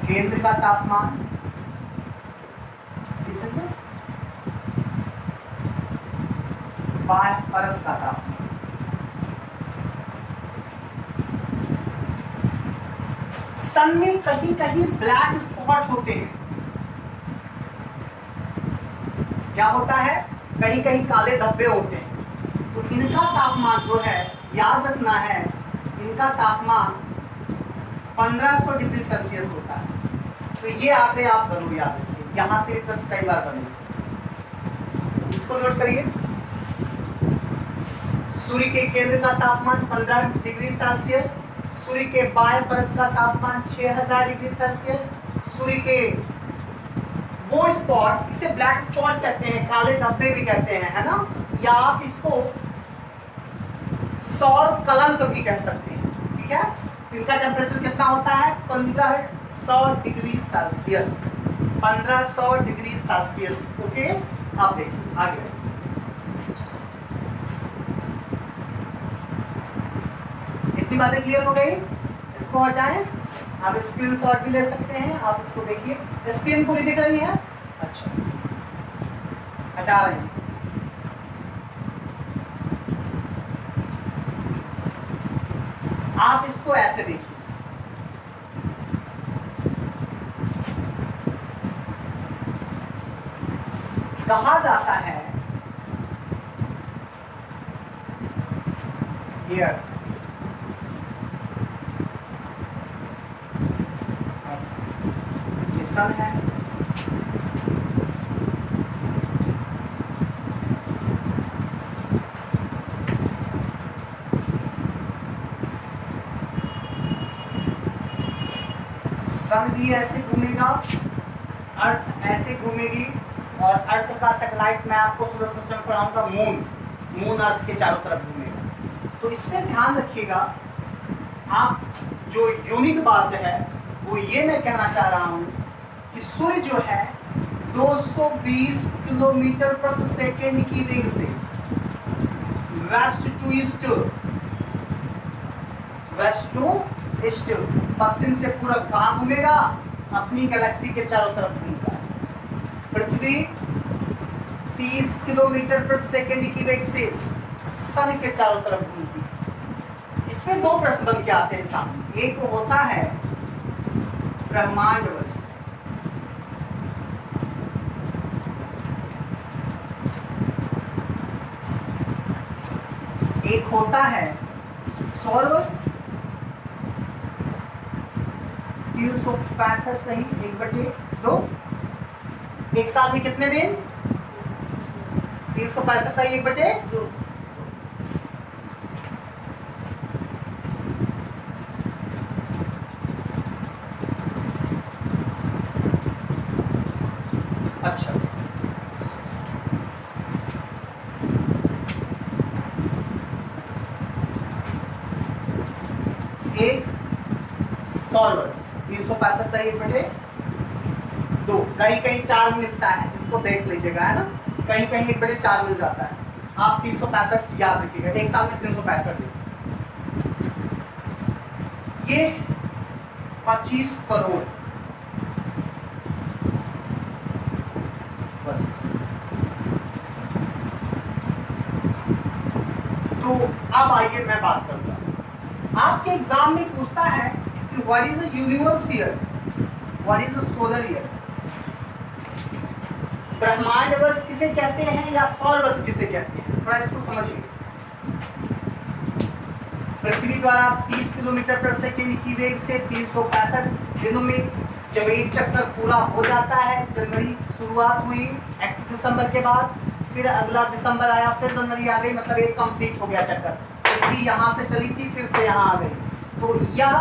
[SPEAKER 1] केंद्र का तापमान, दिस इज बाह्य परत का तापमान। सन में कहीं कहीं ब्लैक स्पॉट होते हैं। क्या होता है? कहीं कहीं काले धब्बे होते हैं। तो इनका तापमान जो है, याद रखना है, इनका तापमान 1500 डिग्री सेल्सियस होता है। तो ये आंकड़े आप जरूर याद रखिए, यहाँ से प्रश्न कई बार बनेगा, इसको नोट करिए। सूर्य के केंद्र का तापमान 15 डिग्री सेल्सियस, सूर्य के बाह्य परत का तापमान 6000 डिग्री सेल्सियस, सूर्य के वो स्पॉट, इसे ब्लैक स्पॉट कहते हैं, काले धब्बे भी कहते हैं, है ना, या आप इसको सौर कलंक भी कह सकते हैं, ठीक है। इनका टेम्परेचर कितना होता है? 1500 degree Celsius, 1500 degree Celsius. Okay, आप देखिए आगे। इतनी बातें क्लियर हो गई? इसको हटाएं, आप स्क्रीन शॉट भी ले सकते हैं, आप इसको देखिए। स्क्रीन पूरी दिख रही है? अच्छा, हटा रहे हैं इसको। आप इसको ऐसे देखिए, कहा जाता है हियर, सन है, सन भी ऐसे घूमेगा, अर्थ ऐसे घूमेगी, और अर्थ का सैटेलाइट मैं आपको सोलर सिस्टम पढ़ाऊंगा मून अर्थ के चारों तरफ घूमेगा। तो इसमें ध्यान रखिएगा आप, जो यूनिक बात है वो ये मैं कहना चाह रहा हूँ कि सूर्य जो है 220 किलोमीटर प्रति सेकेंड की वेग से वेस्ट टू ईस्ट पश्चिम से पूरब कहाँ घूमेगा? अपनी गैलेक्सी के चारों तरफ घूमता है। पृथ्वी 30 किलोमीटर प्रति सेकेंड की वेग से सन के चारों तरफ घूमती है। इसमें दो प्रश्न बन के आते हैं सामने। एक होता है ब्रह्मांडवश, एक होता है सौरवश, 365 सही 1/2। एक साल में कितने दिन? 365 सही 1/2। अच्छा, एक सौरवश 365 सही 1/2। कहीं कहीं 4 मिलता है, इसको देख लीजिएगा, है ना, कहीं कहीं 1/4 मिल जाता है। आप 365 याद रखिएगा, एक साल में 365 दिन। ये 25 करोड़ बस। तो अब आइए मैं बात करूंगा, आपके एग्जाम में पूछता है कि what is a universe year, what is a solar year. ब्रह्मांड वर्ष किसे कहते हैं या सौर वर्ष किसे कहते हैं, थोड़ा इसको समझिए। पृथ्वी द्वारा 30 किलोमीटर प्रति सेकेंड की वेग से 365 दिनों में जब एक चक्कर पूरा हो जाता है, जनवरी शुरुआत हुई 1 दिसंबर के बाद, फिर अगला दिसंबर आया, फिर जनवरी आ गई, मतलब एक कंप्लीट हो गया चक्कर। पृथ्वी यहाँ से चली थी, फिर से यहाँ आ गई। तो यह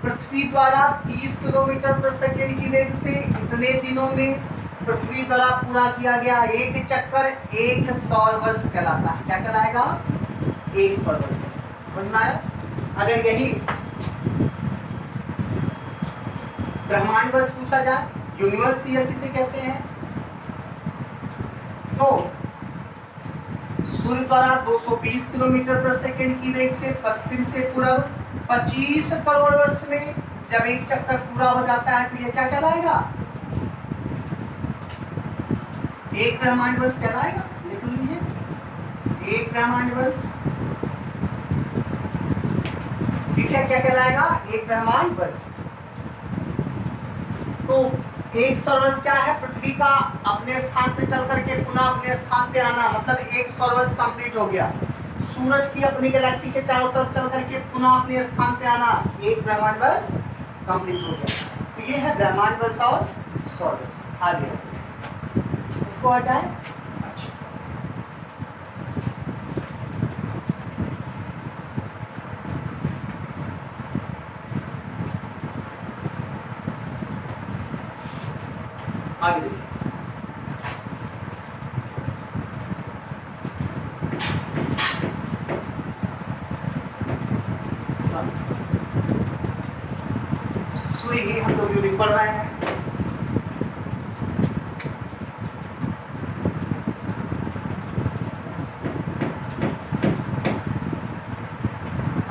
[SPEAKER 1] पृथ्वी द्वारा 30 किलोमीटर प्रति सेकेंड की वेग से इतने दिनों में पृथ्वी द्वारा पूरा किया गया एक चक्कर एक सौर वर्ष कहलाता है। क्या कहलाएगा? एक सौर वर्ष। समझ में आया? अगर यही ब्रह्मांड वर्ष पूछा जाए, यूनिवर्स ईयर किसे कहते हैं, तो सूर्य द्वारा 220 किलोमीटर प्रति सेकेंड की वेग से पश्चिम से पूरब 25 करोड़ वर्ष में जब एक चक्कर पूरा हो जाता है तो यह क्या कहलाएगा? एक ब्रह्मांड वर्ष कहलाएगा। लिख लीजिए, एक ब्रह्मांड वर्ष। ठीक है, क्या कहलाएगा? एक ब्रह्मांड वर्ष। तो एक सौर वर्ष क्या है? पृथ्वी का अपने स्थान से चल करके पुनः अपने स्थान पे आना, मतलब एक सौर वर्ष कंप्लीट हो गया। सूरज की अपनी गैलेक्सी के चारों तरफ चल करके पुनः अपने स्थान पे आना, एक ब्रह्मांड वर्ष कंप्लीट हो गया। तो ये है ब्रह्मांड वर्ष और सौर वर्ष। आगे इसको हटाएं। अच्छा, आगे देखिए, सूर्य की हम लोग यूनिट पढ़ रहे हैं।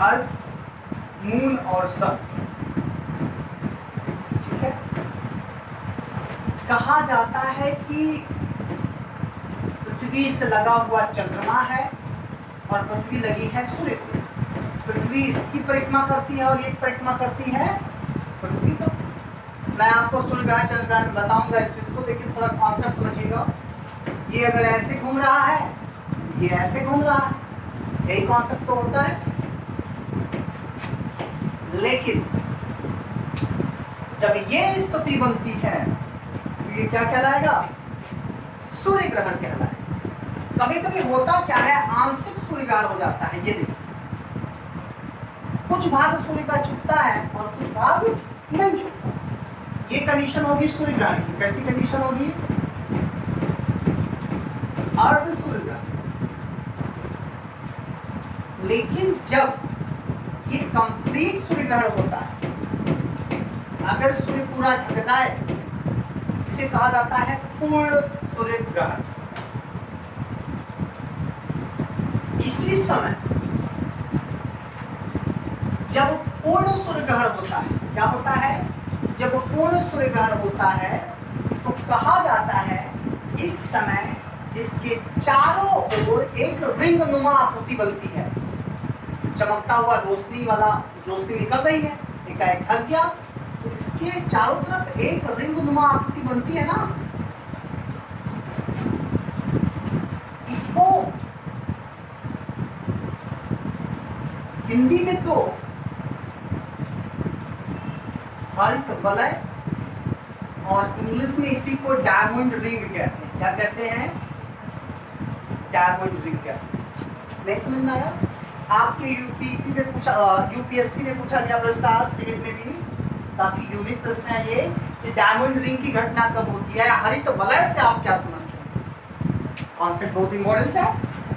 [SPEAKER 1] अर्थ, मून और सन। ठीक है, कहा जाता है कि पृथ्वी से लगा हुआ चंद्रमा है और पृथ्वी लगी है सूर्य से। पृथ्वी इसकी परिक्रमा करती है और ये परिक्रमा करती है पृथ्वी का। मैं आपको सूर्यग्रहण चंद्रग्रहण बताऊंगा इस चीज को, लेकिन थोड़ा कॉन्सेप्ट समझिएगा। ये अगर ऐसे घूम रहा है, ये ऐसे घूम रहा है, यही कॉन्सेप्ट तो होता है। लेकिन जब ये स्थिति बनती है तो ये क्या कहलाएगा? सूर्य ग्रहण कहलाएगा। कभी कभी होता क्या है, आंशिक सूर्य ग्रहण हो जाता है। ये देखिए, कुछ भाग सूर्य का छुपता है और कुछ भाग नहीं छुपता। ये कंडीशन होगी सूर्य ग्रहण की। कैसी कंडीशन होगी? अर्ध सूर्य ग्रहण। लेकिन जब ये कंप्लीट सूर्य ग्रहण होता है, अगर सूर्य पूरा ढक जाए, इसे कहा जाता है पूर्ण सूर्य ग्रहण। इसी समय जब पूर्ण सूर्य ग्रहण होता है, क्या होता है? जब पूर्ण सूर्य ग्रहण होता है तो कहा जाता है इस समय इसके चारों ओर एक रिंग नुमा आकृति बनती है। चमकता हुआ रोशनी निकल रही है, एकाएक ढक गया तो इसके चारों तरफ एक रिंग नुमा आकृति बनती है ना। इसको हिंदी में तो हरित वलय और इंग्लिश में इसी को डायमंड रिंग कहते हैं। क्या कहते हैं? डायमंड रिंग कहते हैं। नहीं समझ में आया? आपके यूपीपी में पूछा, यूपीएससी में पूछा गया प्रश्न, सिविल में भी काफी यूनिक प्रश्न है ये कि डायमंड रिंग की घटना कब होती है। हरित वलय से आप क्या समझते हैं? कॉन्सेप्ट बहुत इंपॉर्टेंट है।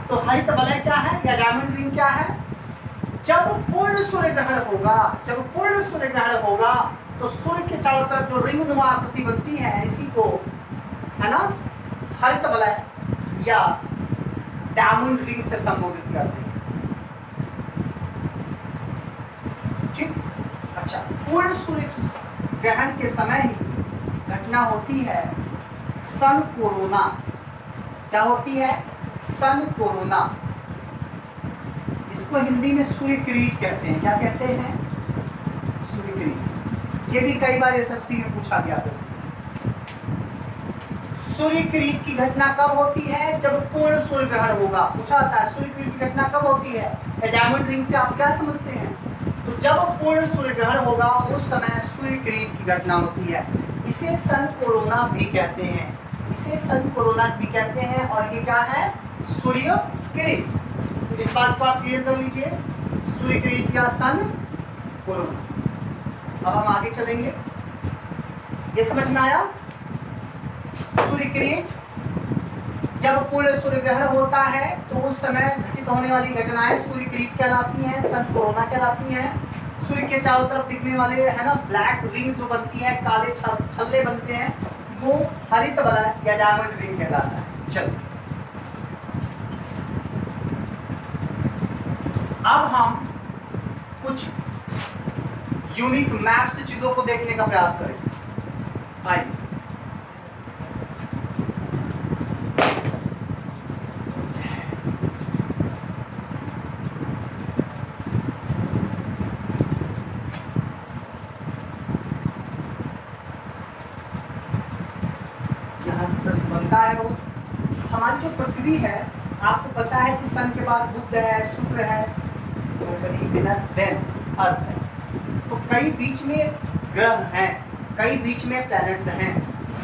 [SPEAKER 1] तो हरित वलय क्या है या डायमंड रिंग क्या है? जब पूर्ण सूर्य ग्रहण होगा, जब पूर्ण सूर्य ग्रहण होगा तो सूर्य के चारों तरफ जो रिंग नुमा आकृति बनती है, इसी को है ना हरित वलय या डायमंड रिंग से संबोधित करते हैं। ठीक। अच्छा, पूर्ण सूर्य ग्रहण के समय ही घटना होती है सन कोरोना। क्या होती है? सन कोरोना। इसको हिंदी में सूर्य किरीट कहते हैं। क्या कहते हैं? सूर्य किरीट। ये भी कई बार एसएससी में पूछा गया प्रश्न। सूर्य किरीट की घटना कब होती है? जब पूर्ण सूर्य ग्रहण होगा। पूछा जाता है सूर्य किरीट की घटना कब होती है? डायमंड रिंग से आप क्या समझते हैं? तो जब पूर्ण सूर्य ग्रहण होगा उस समय सूर्य किरीट की घटना होती है। इसे सन कोरोना भी कहते हैं, इसे सन कोरोना भी कहते हैं। और ये क्या है? सूर्य किरीट। इस बात को आप क्लियर कर लीजिए, सूर्य किरीट या सन कोरोना। अब हम आगे चलेंगे। ये समझ में आया? सूर्य किरीट जब पूर्ण सूर्य ग्रहण होता है तो उस समय घटित होने वाली घटनाएं सूर्य किरीट कहलाती हैं, सन कोरोना कहलाती हैं। सूर्य के चारों तरफ दिखने वाले है ना ब्लैक रिंग जो बनती है, काले छल्ले बनते हैं, वो हरित वलय या डायमंड रिंग कहलाता है। चलो अब हम कुछ यूनिक मैप से चीजों को देखने का प्रयास करें। आइए। यहां से प्रश्न बनता है बहुत। हमारी जो पृथ्वी है, आपको पता है कि सन के बाद बुध है, शुक्र है, तो करीब विनस, देन अर्थ है। तो कई बीच में ग्रह हैं, कई बीच में प्लैनेट्स हैं।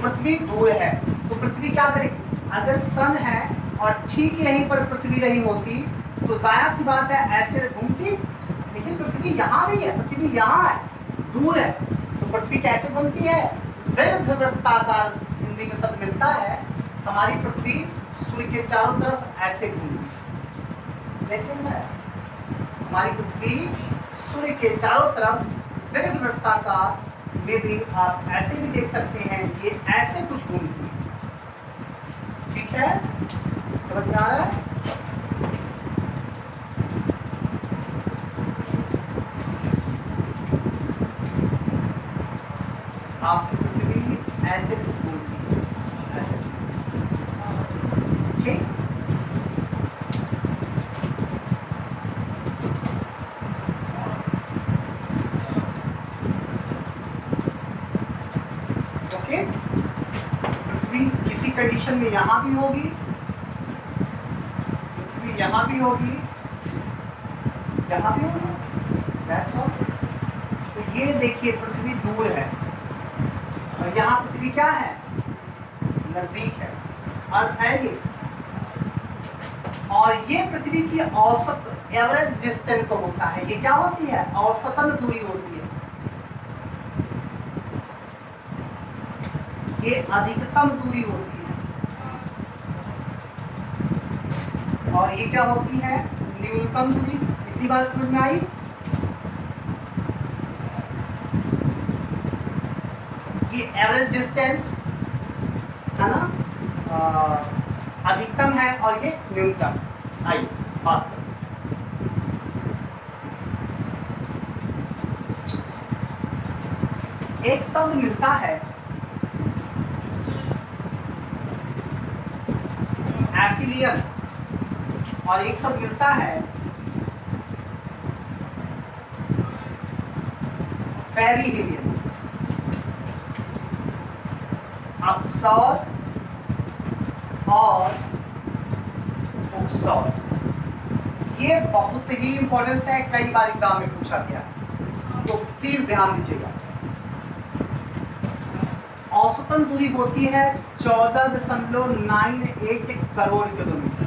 [SPEAKER 1] पृथ्वी दूर है तो पृथ्वी क्या करेगी? अगर सन है और ठीक यहीं पर पृथ्वी रही होती तो जाहिर सी बात है ऐसे घूमती, लेकिन पृथ्वी यहाँ नहीं है, पृथ्वी यहाँ है, दूर है। तो पृथ्वी कैसे घूमती है? दीर्घवृत्ताकार, हिंदी में शब्द मिलता है। हमारी पृथ्वी सूर्य के चारों तरफ ऐसे घूमती है। हमारी पृथ्वी सूर्य के चारों तरफ दीर्घवृत्ताकार में भी आप ऐसे भी देख सकते हैं, ये ऐसे कुछ घूमती है। ठीक है, समझ में आ रहा है? आपकी पृथ्वी ऐसे कुछ घूमती है, ऐसे। ठीक। पृथ्वी किसी कंडीशन में यहां भी होगी, पृथ्वी यहां भी होगी, यहां भी होगी। That's all। तो ये देखिए पृथ्वी दूर है और यहाँ पृथ्वी क्या है? नजदीक है, अर्थ है ये। और ये पृथ्वी की औसत एवरेज डिस्टेंस होता है। ये क्या होती है? औसतन दूरी होती है। ये अधिकतम दूरी होती है, और ये क्या होती है, न्यूनतम दूरी। इतनी बात समझ में आई? ये एवरेज डिस्टेंस है ना, अधिकतम है और ये न्यूनतम। आई बात करें। एक शब्द मिलता है एफिलियन, और एक शब्द मिलता है पेरिहिलियन। अपसौर और उपसौर, ये बहुत ही इंपॉर्टेंस है, कई बार एग्जाम में पूछा गया, तो प्लीज ध्यान दीजिएगा। औसतन दूरी होती है 14.98 करोड़ किलोमीटर।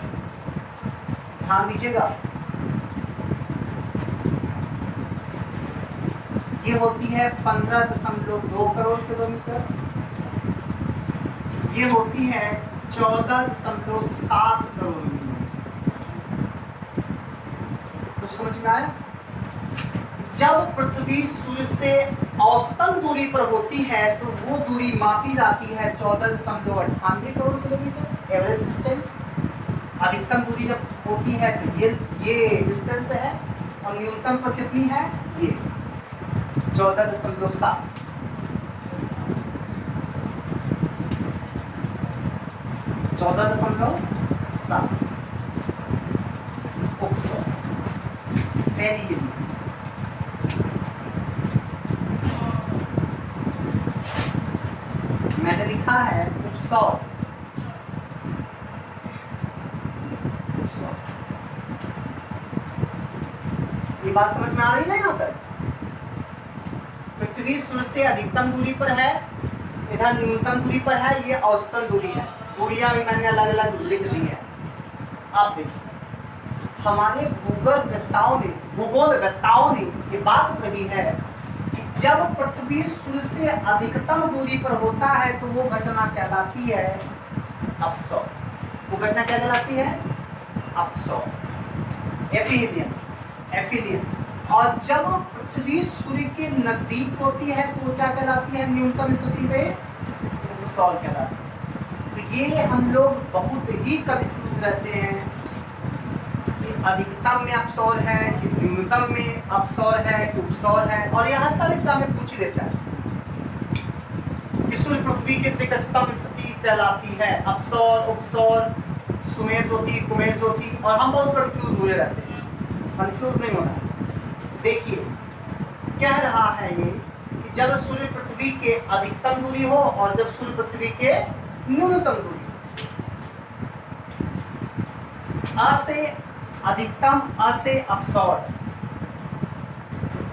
[SPEAKER 1] ध्यान दीजिएगा, ये होती है 15.2 करोड़ किलोमीटर, ये होती है 14.7 करोड़ किलोमीटर। तो समझ में आया? जब पृथ्वी सूर्य से औसतन दूरी पर होती है तो वो दूरी मापी जाती है 14.98 करोड़ किलोमीटर, एवरेज डिस्टेंस। अधिकतम दूरी जब होती है तो ये डिस्टेंस है, और न्यूनतम पर कितनी है, ये 14.7। उपसौर पेरिहिलियन। मैंने लिखा है उपसौर। ये बात समझ में आ रही है यहाँ तक? पृथ्वी सूर्य से अधिकतम दूरी पर है, इधर न्यूनतम दूरी पर है, ये औसतन दूरी है। दूरियां भी मैंने अलग अलग लिख दी है। आप देखिए, हमारे भूगोलवेत्ताओं ने ये बात कही है कि जब पृथ्वी सूर्य से अधिकतम दूरी पर होता है तो वो घटना कहलाती है अपसौर। वो घटना क्या कहलाती है? अपसौर, एफिलियन। और जब पृथ्वी सूर्य के नजदीक होती है तो वो क्या कहलाती है? न्यूनतम स्थिति पे उपसौर कहलाती है। तो ये हम लोग बहुत ही कंफ्यूज रहते हैं कि अधिकतम में अपसौर है कि न्यूनतम में अपसौर है कि उपसौर है, और ये हर साल एग्जाम में पूछ ही लेता है कि सूर्य पृथ्वी के निकटतम स्थिति कहलाती है अपसौर, उपसौर, सुमेर ज्योति, कुमेर ज्योति, और हम बहुत कंफ्यूज हुए रहते हैं। कंफ्यूज नहीं होना। देखिए, कह रहा है ये कि जब सूर्य पृथ्वी के अधिकतम दूरी हो और जब सूर्य पृथ्वी के न्यूनतम दूरी, अ से अधिकतम, अ से अपसौर,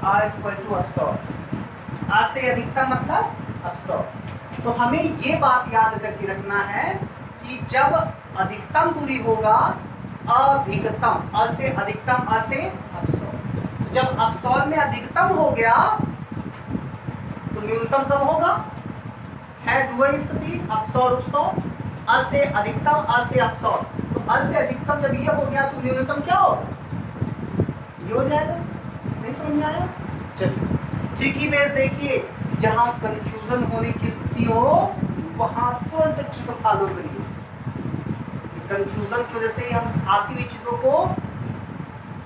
[SPEAKER 1] अ इक्वल टू अपसौर, अ से अधिकतम मतलब अपसौर। तो हमें ये बात याद करके रखना है कि जब अधिकतम दूरी होगा अधिकतम, अ से अधिकतम, अ से अपसौर। जब अपसौर में अधिकतम हो गया तो न्यूनतम कब होगा? है द्वय स्थिति, अपसौर उपसौर, अ से अधिकतम, अ से अपसौर। तो अ से अधिकतम जब ये हो गया तो न्यूनतम क्या होगा? ये हो जाएगा। नहीं समझ में आया? चलिए, ट्रिकी बेस देखिए, जहां कंफ्यूजन होने की स्थिति हो वहां तुरंत ट्रिक फॉलो करिए। कंफ्यूजन की वजह से हम आती हुई चीजों को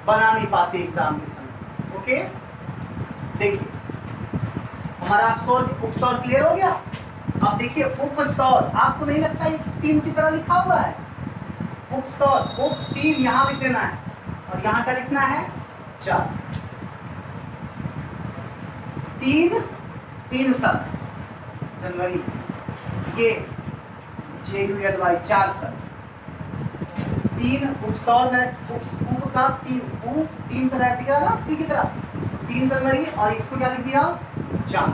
[SPEAKER 1] बना नहीं पाते एग्जाम के समय। ओके, देखिए हमारा अपसौर उपसौर क्लियर हो गया। अब देखिए उपसौर, आपको नहीं लगता ये 3 की तरह लिखा हुआ है? उपसौर, उप 3 यहां लिख देना है और यहां क्या लिखना है? 4। 3 सब जनवरी, ये JULY 4 सब। 3 उपसौर में उप का 3 तरह दिख रहा ना, पी की तरह, 3 जनवरी, और इसको क्या लिख दिया? 4।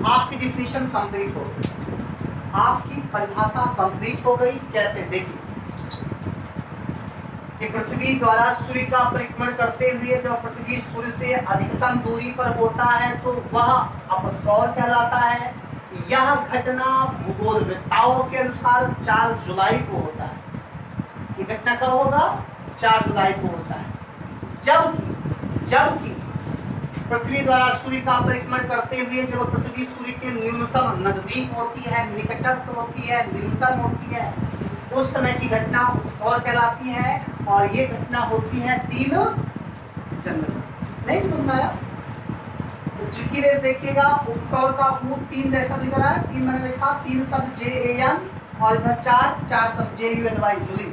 [SPEAKER 1] आपकी डिफिनीशन कंप्लीट हो गई, आपकी परिभाषा कंप्लीट हो गई। कैसे? देखिए कि पृथ्वी द्वारा सूर्य का परिक्रमण करते हुए जब पृथ्वी सूर्य से अधिकतम दूरी पर होता है तो वह अपसौर कहलाता है। यह घटना भूगोलवेत्ताओं के अनुसार 4 जुलाई को होता है। ये घटना कब होगा? 4 जुलाई को होता है। जबकि पृथ्वी द्वारा सूर्य का परिक्रमण करते हुए जब पृथ्वी सूर्य के न्यूनतम नजदीक होती है, निकटस्थ होती है, न्यूनतम होती है, उस समय की घटना उपसौर कहलाती है और ये घटना होती है 3 जनवरी। नहीं समझ में आया? तो ट्रिकी रेस देखिएगा, उपसौर का ऊ 3 जैसा लिख रहा है, 3 मैंने लिखा, 3 शब्द JAN और इधर 4 शब्द JULY जुली।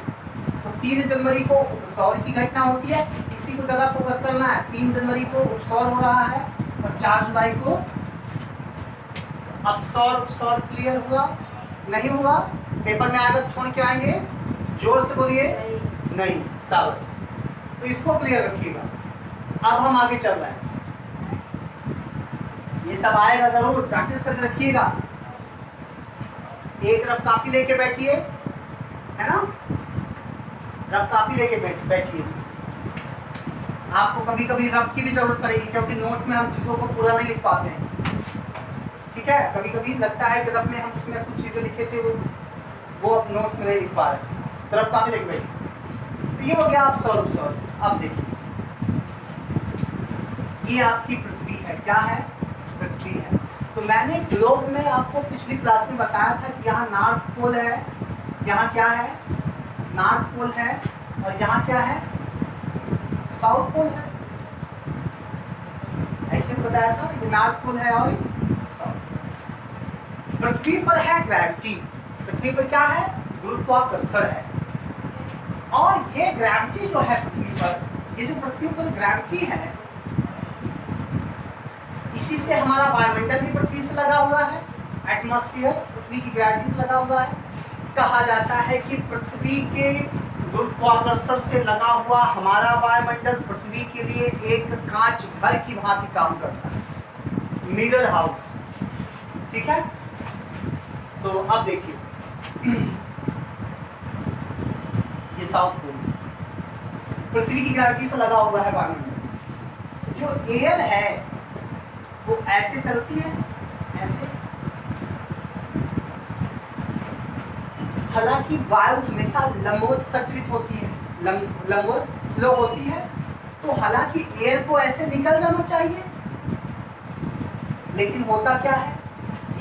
[SPEAKER 1] तो 3 जनवरी को उपसौर की घटना होती है, इसी को ज़्यादा फोकस करना है। 3 जनवरी को उपसौर हो रहा है और 4 जुलाई को अपसौर। उपसौर क्लियर हुआ? नहीं हुआ? पेपर में आएगा छोड़ के आएंगे, जोर से बोलिए नहीं। शाबाश। तो इसको क्लियर रखिएगा। अब हम आगे चल रहे हैं, ये सब आएगा जरूर, प्रैक्टिस करके रखिएगा। एक रफ कॉपी लेके बैठिए, है ना, रफ कॉपी लेके बैठिए। आपको कभी कभी रफ की भी जरूरत पड़ेगी, क्योंकि नोट में हम चीज़ों को पूरा नहीं लिख पाते हैं। ठीक है, कभी कभी लगता है कि रफ में हम उसमें कुछ चीज़ें लिखे थे वो अब नोट्स में नहीं लिख पा रहे, तो रफ कॉपी लेके बैठिए। तो ये हो गया आप सौर। अब देखिए, ये आपकी पृथ्वी है। क्या है? पृथ्वी है। तो मैंने ग्लोब में आपको पिछली क्लास में बताया था कि यहाँ नॉर्थ पोल है, यहाँ क्या है? नॉर्थ पोल है, और यहाँ क्या है? साउथ पोल है। ऐसे बताया था कि नॉर्थ पोल है और साउथ। पृथ्वी पर है ग्रेविटी। पृथ्वी पर क्या है? गुरुत्वाकर्षण है। और ये ग्रेविटी जो है पृथ्वी पर, ये जो पृथ्वी पर ग्रेविटी है, इसी से हमारा वायुमंडल भी पृथ्वी से लगा हुआ है। एटमॉस्फेयर पृथ्वी की ग्रेविटी से लगा हुआ है। कहा जाता है कि पृथ्वी के गुरुत्वाकर्षण से लगा हुआ हमारा वायुमंडल पृथ्वी के लिए एक कांच घर की भांति काम करता है, मिरर हाउस। ठीक है, तो अब देखिए, ये साउथ पोल पृथ्वी की ग्रेविटी से लगा हुआ है वायुमंडल। जो एयर है वो ऐसे चलती है, ऐसे। हालांकि वायु हमेशा लंबवत संचरित होती है, लंबवत फ्लो होती है, तो हालांकि एयर को ऐसे निकल जाना चाहिए, लेकिन होता क्या है,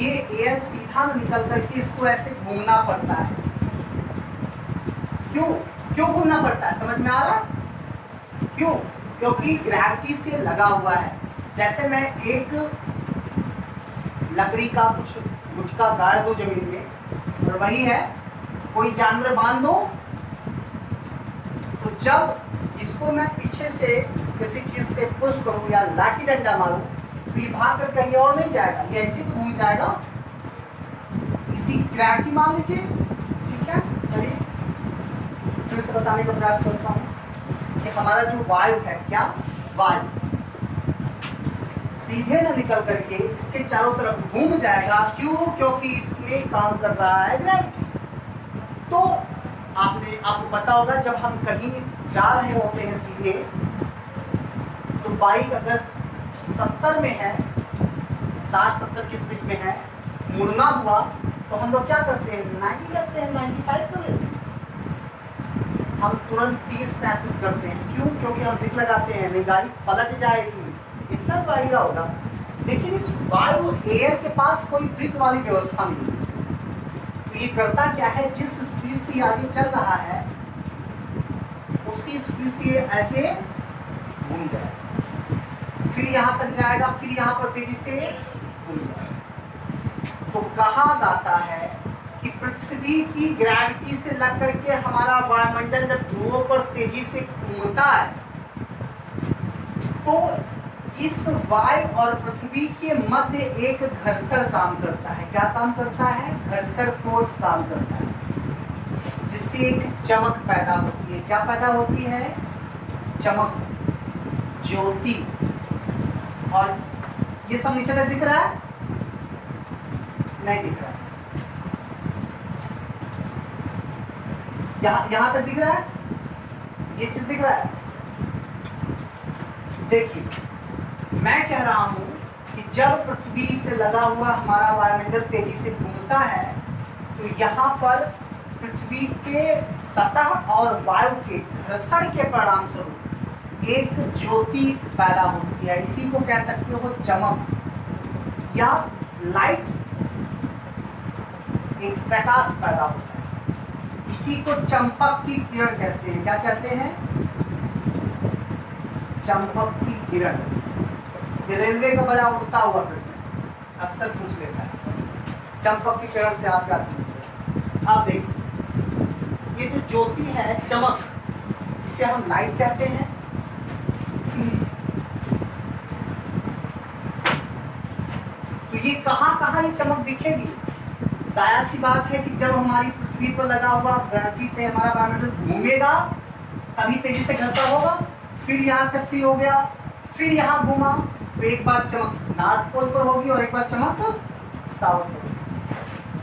[SPEAKER 1] ये एयर सीधा न निकल करके इसको ऐसे घूमना पड़ता है। क्यों घूमना पड़ता है? समझ में आ रहा? क्यों? क्योंकि ग्रेविटी से लगा हुआ है। जैसे मैं एक लकड़ी का कुछ गुटका गाड़ दूं जमीन में, और वही है, कोई जानवर बांध दो, तो जब इसको मैं पीछे से किसी चीज से पुश करूं या लाठी डंडा मारूं, तो ये भाग कर कहीं और नहीं जाएगा, ये ऐसे तो घूम जाएगा। इसी ग्रेविटी मान लीजिए। ठीक है, चलिए फिर से बताने का प्रयास करता हूं कि हमारा जो वायु है, क्या वायु सीधे न निकल करके इसके चारों तरफ घूम जाएगा। क्यों? क्योंकि इसमें काम कर रहा है ग्रेविटी। तो आपको पता होगा, जब हम कहीं जा रहे होते हैं सीधे, तो बाइक अगर 70 में है, 60-70 की स्पीड में है, मुड़ना हुआ, तो हम लोग क्या करते हैं? 90 करते हैं, 95 कर लेते हैं। हम तुरंत 30-35 करते हैं। क्यों? क्योंकि हम ब्रेक लगाते हैं, नहीं गाड़ी पलट जाएगी। इतना तो आइडिया होगा। लेकिन इस वायु एयर के पास कोई ब्रेक वाली व्यवस्था नहीं है। तो ये करता क्या है, जिस स्पीड से आगे चल रहा है उसी स्पीड से ऐसे घूम जाएगा, फिर यहाँ तक जाएगा, फिर यहाँ पर तेजी से घूम जाएगा। तो कहा जाता है कि पृथ्वी की ग्रेविटी से लग करके हमारा वायुमंडल जब ध्रुवों पर तेजी से घूमता है, तो इस वायु और पृथ्वी के मध्य एक घर्षण काम करता है। क्या काम करता है? घर्षण फोर्स काम करता है, जिससे एक चमक पैदा होती है। क्या पैदा होती है? चमक, ज्योति। और ये सब नीचे तक दिख रहा है? नहीं दिख रहा है। यहां तक दिख रहा है? ये चीज दिख रहा है? देखिए, मैं कह रहा हूं कि कि जब पृथ्वी से लगा हुआ हमारा वायुमंडल तेजी से घूमता है तो यहाँ पर पृथ्वी के सतह और वायु के घर्षण के परिणाम स्वरूप एक ज्योति पैदा होती है। इसी को कह सकते हो चमक या लाइट, एक प्रकाश पैदा होता है। इसी को चंपक की किरण कहते हैं। क्या कहते हैं? चंपक की किरण। ये रेलवे का बड़ा उड़ता हुआ प्रश्न अक्सर पूछ लेता है। चंपक की किरण से आप क्या समझते हैं? आप देखिए, ये जो ज्योति है चमक, इसे हम लाइट कहते हैं। तो ये कहाँ कहाँ ये चमक दिखेगी? जाहिर सी बात है कि जब हमारी पृथ्वी पर लगा हुआ ग्रेविटी से हमारा वायुमंडल घूमेगा तभी तेजी से घर्षण होगा, फिर यहाँ से फ्री हो गया, फिर यहाँ घूमा, तो एक बार चमक नॉर्थ पोल पर होगी और एक बार चमक साउथ पोल।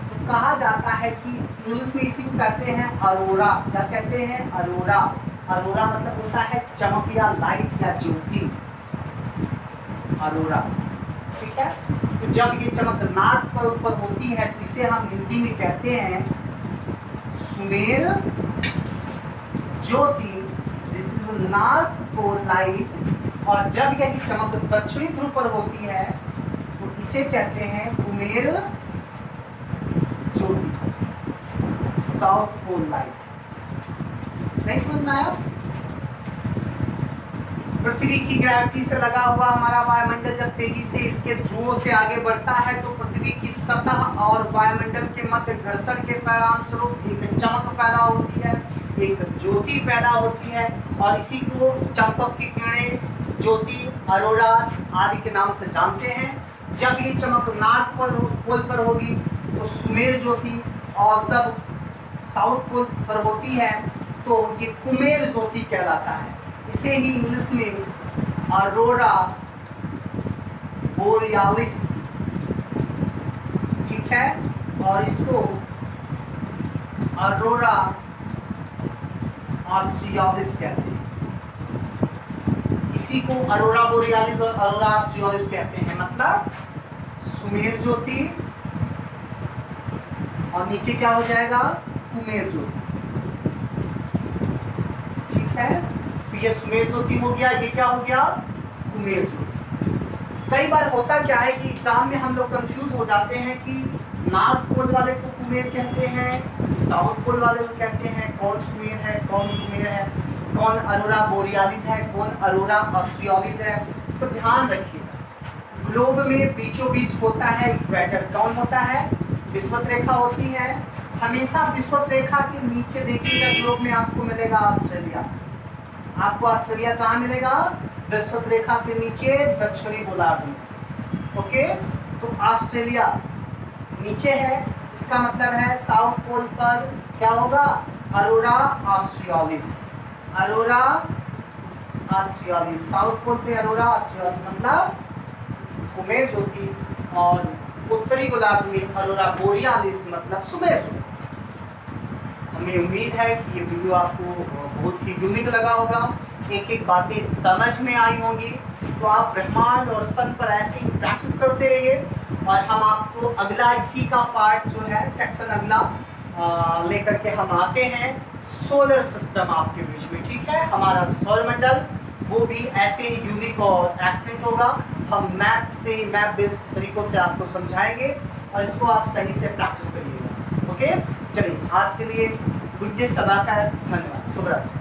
[SPEAKER 1] तो कहा जाता है कि इंग्लिश में इसी को कहते हैं अरोरा। क्या कहते हैं? अरोरा। अरोरा मतलब होता है चमक या लाइट या ज्योति, अरोरा। ठीक है। तो जब ये चमक नॉर्थ पोल पर होती है तो इसे हम हिंदी में कहते हैं सुमेर ज्योति। This is north pole light. और जब यही चमक दक्षिणी ध्रुव पर होती है तो इसे कहते हैं कुमेर ज्योति, साउथ पोल लाइट। नहीं समझ में आया? पृथ्वी की ग्रेविटी से लगा हुआ हमारा वायुमंडल जब तेजी से इसके ध्रुवों से आगे बढ़ता है तो पृथ्वी की सतह और वायुमंडल के मध्य घर्षण के परिणाम स्वरूप एक चमक पैदा होती है, एक ज्योति पैदा होती है। और इसी को चंपक की किरणें, ज्योति, अरोरा आदि के नाम से जानते हैं। जब ये चमक नॉर्थ पोल पर होगी तो सुमेर ज्योति, और जब साउथ पोल पर होती है तो ये कुमेर ज्योति कहलाता है। इसे ही इंग्लिश में अरोरा बोरियालिस, ठीक है, और इसको अरोरा ऑस्ट्रियालिस कहते हैं। इसी को अरोरा बोरियालिस और अरोरा ऑस्ट्रियालिस कहते हैं। मतलब सुमेर ज्योति और नीचे क्या हो जाएगा? कुमेर ज्योति। ठीक है। ये सुमेर ज्योति हो गया, ये क्या हो गया? कुमेर ज्योति। कई बार होता क्या है कि एग्जाम में हम लोग कंफ्यूज हो जाते हैं कि नॉर्थ पोल वाले को कुमेर कहते हैं, साउथ पोल वाले को कहते हैं, कौन सुमेर है कौन कुमेर है, कौन अरोरा बोरियालिस है कौन अरोरा ऑस्ट्रियालिस है। तो ध्यान रखिएगा, ग्लोब में बीचों बीच होता है इक्वेटर। कौन होता है? विषुवत रेखा होती है। हमेशा विषुवत रेखा के नीचे देखिएगा ग्लोब में आपको मिलेगा ऑस्ट्रेलिया। आपको ऑस्ट्रेलिया कहाँ मिलेगा? विषुवत रेखा के नीचे दक्षिणी गोलार्ध में। ओके, तो ऑस्ट्रेलिया नीचे है, इसका मतलब है साउथ पोल पर क्या होगा? अरोरा ऑस्ट्रियालिस। अरोरा ऑस्ट्रियालिस, साउथ पोल पे अरोरा ऑस्ट्रियालिस मतलब कुमेर ज्योति, और उत्तरी गोलार्ध में अरोरा बोरियालिस मतलब सुमेर ज्योति। हमें उम्मीद है कि ये वीडियो आपको बहुत ही यूनिक लगा होगा, एक एक बातें समझ में आई होंगी। तो आप ब्रह्मांड और सन पर ऐसे ही प्रैक्टिस करते रहिए और हम आपको अगला इसी का पार्ट जो है सेक्शन अगला लेकर के हम आते हैं। सोलर सिस्टम आपके बीच में, ठीक है, हमारा सौरमंडल, वो भी ऐसे ही यूनिक और एक्सेलेंट होगा। हम मैप से, मैप बेस्ड तरीकों से आपको समझाएंगे और इसको आप सही से प्रैक्टिस करिएगा। ओके, चलिए आज के लिए गुड डे, सदा खैर, धन्यवाद, शुभ रात्रि।